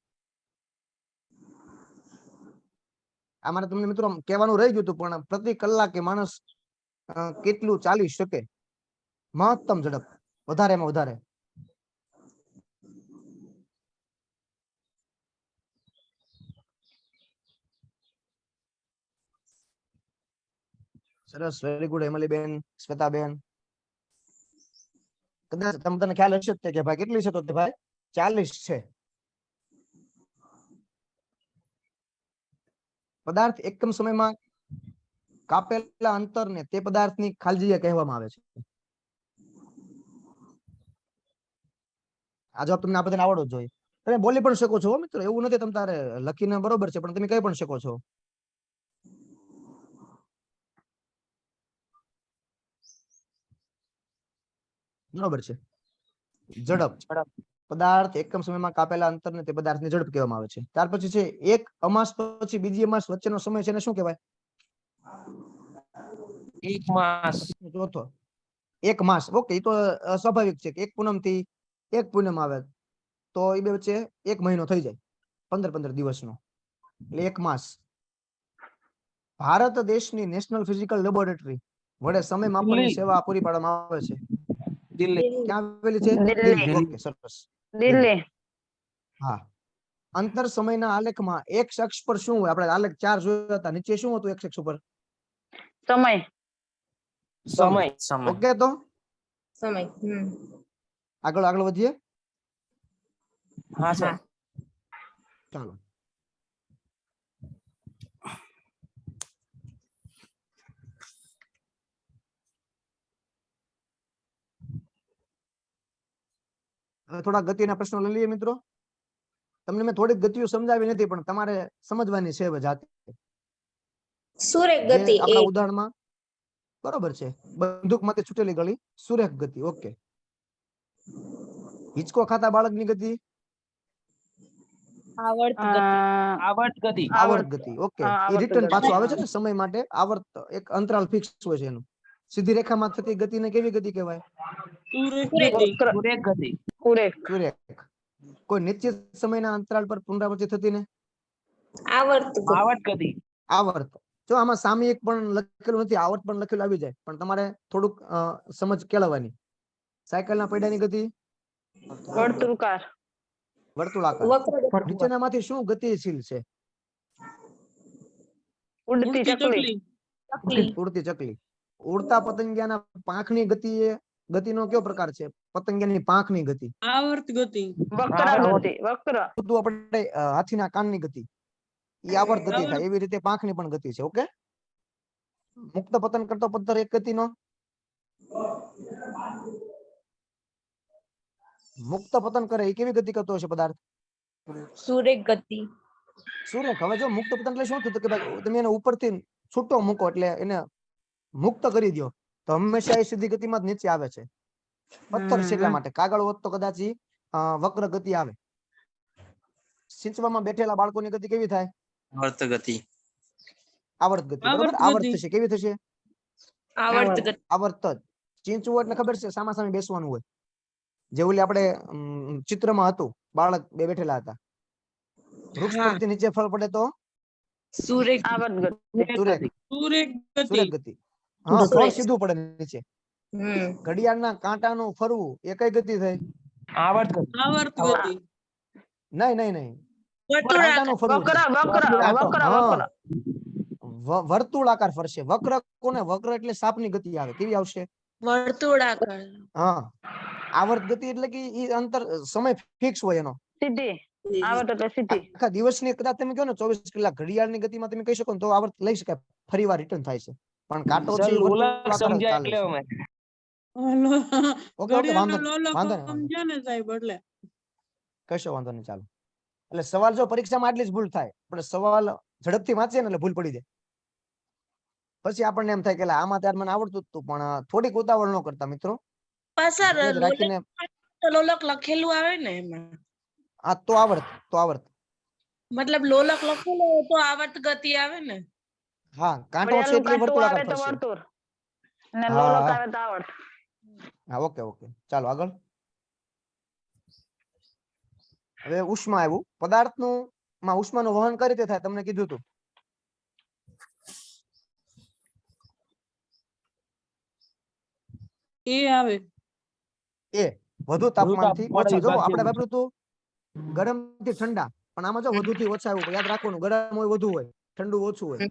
આમાં તમને મિત્રો કહેવાનું રહી ગયું હતું, પણ પ્રતિ કલાકે માણસ કેટલું ચાલી શકે? મહત્તમ ઝડપ, વધારેમાં વધારે. સરસ, વેરી ગુડ હેમલીબેન, શ્વેતાબેન. કદાચ તમને ખ્યાલ હશે જ તે કે ભાઈ કેટલી છે, તો તે ભાઈ 40 છે. પદાર્થ એકમ સમયમાં કાપેલા અંતરને તે પદાર્થની ખાલી જગ્યા કહેવામાં આવે છે. આ જવાબ તમને આ બધાને આવડવો જોઈએ. તમે બોલી પણ શકો છો મિત્રો, એવું નથી તમ તારે લખીને બરોબર છે, પણ તમે કહી પણ શકો છો. બરોબર છે. ઝડપ, પદાર્થ એકમ સમયમાં કાપેલા અંતરને તે પદાર્થની ઝડપ કહેવામાં આવે છે. ત્યાર પછી છે એક અમાસ પછી બીજી અમાસ વચ્ચેનો સમય છે એને શું કહેવાય? 1 માસ. ચોથો 1 માસ. ઓકે, એ તો સ્વાભાવિક છે કે એક પૂનમ થી એક પૂનમ આવે તો એ બે વચ્ચે 1 મહિનો થઈ જાય, 15 દિવસનો, એટલે 1 માસ. ભારત દેશની નેશનલ ફિઝિકલ લેબોરેટરી વડે સમય માપનની દિલ્હી. સેવા પૂરી પાડવામાં આવે છે. દિલ્હી. ક્યાં આવેલી છે? દિલ્હી. દિલ્હી. ઓકે, સરસ. દિલ્હી. હા. અંતર સમયના આલેખમાં એક અક્ષ પર શું હોય? આપણે આલેખ 4 જોયા હતા, નીચે શું હતું એક અક્ષ ઉપર? સમય. સમય. ઓકે, તો સમય. આગળ વધીએ. હા સર. ચાલો. હવે થોડા ગતિના પ્રશ્નો લઈ લઈએ મિત્રો. તમને મેં થોડીક ગતિઓ સમજાવી નથી, પણ તમારે સમજવાની છે જાતે. સુરેખ જે ગતિ આપણા એક. ઉદાહરણમાં બરોબર છે, બંદૂકમાંથી છૂટેલી ગળી, સુરેખ ગતિ. ઓકે. હિંચકો ખાતા બાળકની ગતિ? આવર્ત ગતિ. આવર્ત ગતિ. આવર્ત ગતિ. ઓકે. એ રિટર્ન પાછું આવે છે ને સમય માટે. આવર્ત એક અંતરાલ ફિક્સ હોય છે એનું. સીધી રેખામાં થતી ગતિને કેવી ગતિ કહેવાય? સુરેખ સુરેખ ગતિ. સુરેખ ગતિ. સુરેખ. સુરેખ. કોઈ નિશ્ચિત સમયના અંતરાલ પર પુનરાવર્તિત થતી ને? આવર્ત ગતિ. આવર્ત ગતિ. આવર્ત. જો આમાં સામયિક પણ લખેલું નથી, આવર્ત પણ લખેલું આવી જાય, પણ તમારે થોડુંક સમજ કેળવવાની. સાયકલના પૈડાની ગતિ? વર્તુળાકાર. વર્તુળાકાર. વક્ર ગતિ. નીચેનામાંથી શું ગતિશીલ છે? ઉડતી ઉડતી ચકલી. ચકલી. ઉડતી ચકલી. ઉડતા પતંગિયાના પાંખની ગતિનો કયો પ્રકાર છે? પતંગિયાની પાંખની ગતિ. આવર્ત ગતિ. વક્ર ગતિ. વક્ર. બધું આપણે હાથીના કાનની ગતિ, એ આવર્ત ગતિ થાય. એવી રીતે પાંખની પણ ગતિ છે. ઓકે. મુક્ત પતન કરતો પથ્થર એક ગતિનો? મુક્ત પતન કરે એ કેવી ગતિ કરતો હશે પદાર્થ? સુરેખ ગતિ. સુરેખ. હવે જો મુક્ત પતન એટલે શું થતું કે ભાઈ તમે એને ઉપરથી છૂટો મૂકો એટલે એને મુક્ત કરી દો, તો હંમેશા એ સીધી ગતિમાં જ નીચે આવે છે. પથ્થર છે એટલા માટે. કાગળ હોત તો કદાચ વક્ર ગતિ આવે. સિંચવામાં બેઠેલા બાળકોની ગતિ કેવી થાય? આવર્ત ગતિ. આવર્ત ગતિ. બરોબર. આવર્ત થશે. કેવી થશે? આવર્ત ગતિ. આવર્ત જ. ચીંચવું એટલે ખબર છે સામા સામે બેસવાનું હોય. જે ઓલી આપણે ચિત્રમાં હતું, બાળક બે બેઠેલા હતા. વૃક્ષ પરથી નીચે ફળ પડે તો સુરેખ. આવર્ત ગતિ. સુરેખ. સુરેખ ગતિ. સુરેખ ગતિ. હા, ફળ સીધું પડે નીચે. હમ ઘડિયાળના કાંટાનું ફરવું એ કઈ ગતિ થઈ? આવર્ત ગતિ. આવર્ત ગતિ. નહીં. વર્તુળાકાર. કાંટાનું ફરવું છે. વક્ર. વક્ર. કાંટો. વક્ર. હા. વક્ર. વર્તુળાકાર ફરશે. વક્ર કોને? વક્ર એટલે સાપની ગતિ આવે. કેવી આવશે? વર્તુળાકાર. હા. આવર્ત ગતિ એટલે કે ઈ અંતર સમય ફિક્સ હોય એનો. સીધી. આવર્ત એટલે સીધી. આખા દિવસની કદાચ તમે કહો ને 24 કલાક ઘડિયાળની ગતિમાં તમે કહી શકો ને તો આવર્ત લઈ શકાય, ફરી વાર રિટર્ન થાય છે. પણ કાંટો છે સર એ લોલક વર્તુળાકાર જ સમજ્યા ચાલે એટલે છે. અમે. ઓકે, વાંધો લોલક નહીં. સમજ્યા ને સાહેબ એટલે. કશો વાંધો નહીં, ચાલો. એટલે સવાલ જો પરીક્ષામાં આટલી જ ભૂલ થાય, પણ સવાલ ઝડપથી વાંચીએ ને એટલે ભૂલ પડી જાય. પછી આપણને એમ થાય કે આમાં ત્યાર મને આવડતું જ હતું, પણ થોડીક ઉતાવળ ન કરતા મિત્રો. પાછા ધીરજ રાખીને. લોલક લખેલું આવે ને એમાં. આ તો આવર્ત. મતલબ લોલક લખેલું હોય તો આવર્ત ગતિ આવે ને. હા, કાંટો છે ઘડિયાળનું એટલે કાંટું આવે વર્તુળાકાર તો ફરશે. વર્તુળ. અને હા, લોલક હા. આવે તો આવર્ત. હા, ઓકે. ચાલો આગળ. હવે ઉષ્મા આવ્યું પદાર્થનું માં ઉષ્માનું વહન કઈ રીતે થાય તમને કીધું હતું એ આવે એ વધુ તાપમાનથી તાપમાન ઓછા જો વિભાજ્ય આપણે ઉષ્મા. વાપર્યું હતું ગરમ થી ઠંડા પણ આમાં જો વધુ થી ઓછા આવ્યું યાદ રાખવાનું ગરમ હોય વધુ હોય ઠંડુ ઓછું હોય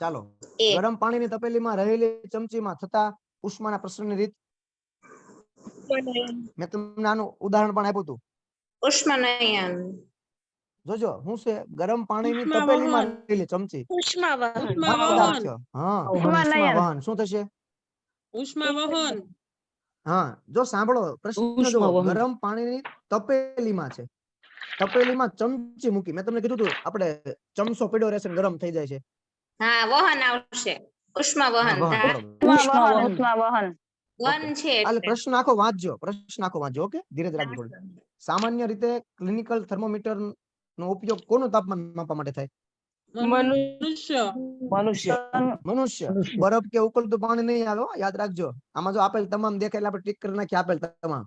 ચાલો એ ગરમ પાણીની તપેલીમાં રહેલી ચમચીમાં થતા ઉષ્માના પ્રસરણની રીત મેં તમને આનું ઉદાહરણ પણ આપ્યું હતું ઉષ્માનયન જોજો શું છે ગરમ પાણીની ઉષ્મા તપેલીમાં વહન. રહેલી ચમચી ઉષ્માવહન ઉષ્મા આ વહન પદાર્થ છે હા ઉષ્માનયન. ઉષ્મા વહન શું થશે ઉષ્મા વહન હા જો સાંભળો પ્રશ્ન જો ઉષ્મા વહન. ગરમ પાણીની તપેલીમાં છે તપેલીમાં ચમચી મૂકી મેં તમને કીધું હતું આપણે ચમચો પડ્યો રહેશે ને ગરમ થઈ જાય છે હા વહન આવશે ઉષ્મા વહન હા, વહન, ધા- બરોબર. ઉષ્મા વહન વહન. ઉષ્મા વહન વહન છે એટલે એટલે. પ્રશ્ન આખો વાંચજો ઓકે ધીરજ રાખજો થોડી સામાન્ય રીતે ક્લિનિકલ થર્મોમીટર નો ઉપયોગ કોનું તાપમાન માપવા માટે થાય મનુષ્ય મનુષ્ય મનુષ્ય બરફ કે ઉકળતું પાણી નહીં આવે હો, યાદ રાખજો આમાં જો આપેલ તમામ દેખાય એટલે આપણે ટીક કરી નાખીએ આપેલ તમામ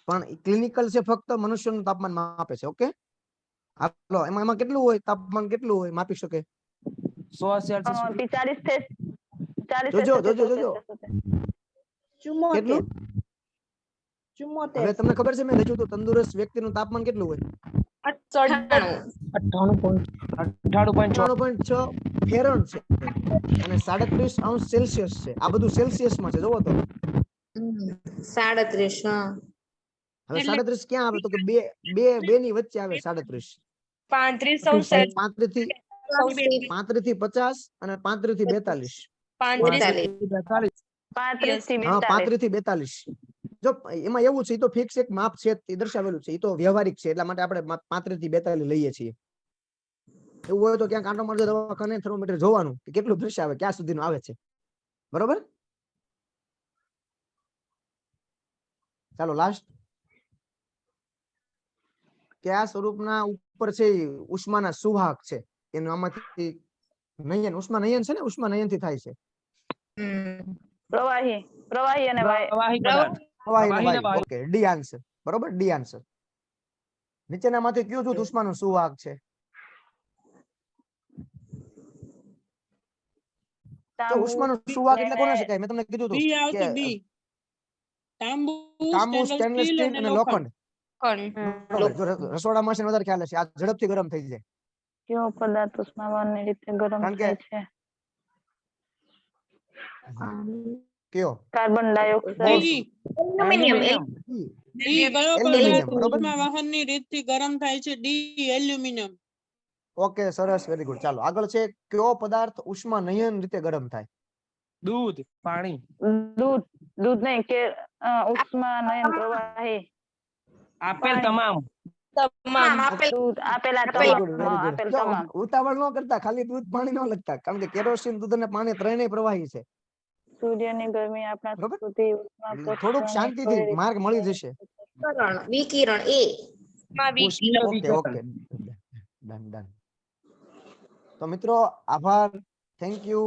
પણ ક્લિનિકલ છે ફક્ત મનુષ્યનું તાપમાન માપે છે ઓકે હાલો એમાં કેટલું હોય તાપમાન કેટલું હોય માપી શકે 100 સેલ્સિયસ 40 થી 40 જોજો, જોજો. કેટલું હવે તમને ખબર છે મેં લખ્યું હતું તંદુરસ્ત વ્યક્તિનું તાપમાન કેટલું હોય 98. 98.6 98.6 ફેરન છે અને 37° સેલ્સિયસ છે આ બધું સેલ્સિયસમાં છે જોવો તો 37 હા હવે 37 ક્યાં આવે તો કે બે ની વચ્ચે આવે 37 35 થી 35 થી 50 અને 35 થી 42 45. 35 થી હા 42 35 થી 42 જો એમાં એવું છે એ તો ફિક્સ એક માપ છે એ દર્શાવેલું છે એ તો વ્યવહારિક છે એટલા માટે આપણે 35 થી 42 લઈએ છીએ એવું હોય તો ક્યાંક આંટો મારજો દવાખાને થર્મોમીટર જોવાનું કે કેટલું દૃશ્ય આવે ક્યાં સુધીનું આવે છે બરોબર ચાલો લાસ્ટ કયા સ્વરૂપના ઉપર છે ઈ ઉષ્માના સુવાહક છે એનું આમાંથી નયન ઉષ્મા નયન છે ને ઉષ્મા નયન થી થાય છે પ્રવાહી અને વાયુ પ્રવાહી પદાર્થ પ્રવાહી પ્રવાહી ને વાયુ વાયુ. ઓકે ડી આન્સર બરોબર ડી આન્સર નીચેનામાંથી કયું જૂથ ઉષ્માનું સુવાહક છે તો તાંબુ, ઉષ્માનું સુવાહક એટલે કોને શકાય મેં તમને કીધું ડી હતું આવશે કે ડી તાંબુ તાંબુ સ્ટેનલેસ સ્ટીલ અને લોખંડ લોખંડ. બરોબર. જો રસોડામાં છે ને વધારે ખ્યાલ હશે આ ઝડપથી ગરમ થઈ જાય કયો પદાર્થ ઉષ્મા વહનની રીતે ગરમ કારણ કે થાય છે કયો carbon dioxide D aluminium D કયો એલ્યુમિનિયમ, પદાર્થ બરોબર. ઉષ્મા વહનની રીતથી ગરમ થાય છે ડી એલ્યુમિનિયમ ઓકે સરસ વેરી ગુડ ચાલો આગળ છે કયો પદાર્થ ઉષ્મા નયન રીતે ગરમ થાય દૂધ પાણી દૂધ નહીં કે ઉષ્મા નયન પ્રવાહી આપેલ પાણી. તમામ તમામ આપેલ દૂધ આપેલા વેરી તમામ ગુડ વેરી હા, ગુડ આપેલ જો તમામ ઉતાવળ ન કરતા ખાલી દૂધ પાણી ન લખતા કારણ કે કેરોસીન દૂધ અને પાણી ત્રણેય પ્રવાહી છે સૂર્યની ગરમી આપણા બરોબર. સુધી ઉષ્મા એટલે થોડુંક પ્રસરણને શાંતિથી કઈ માર્ગ મળી રીતે જશે વિકિરણ એ ઉષ્મીય ઓકે વિઘટન. ઓકે ડન ડન તો મિત્રો આભાર થેન્ક યુ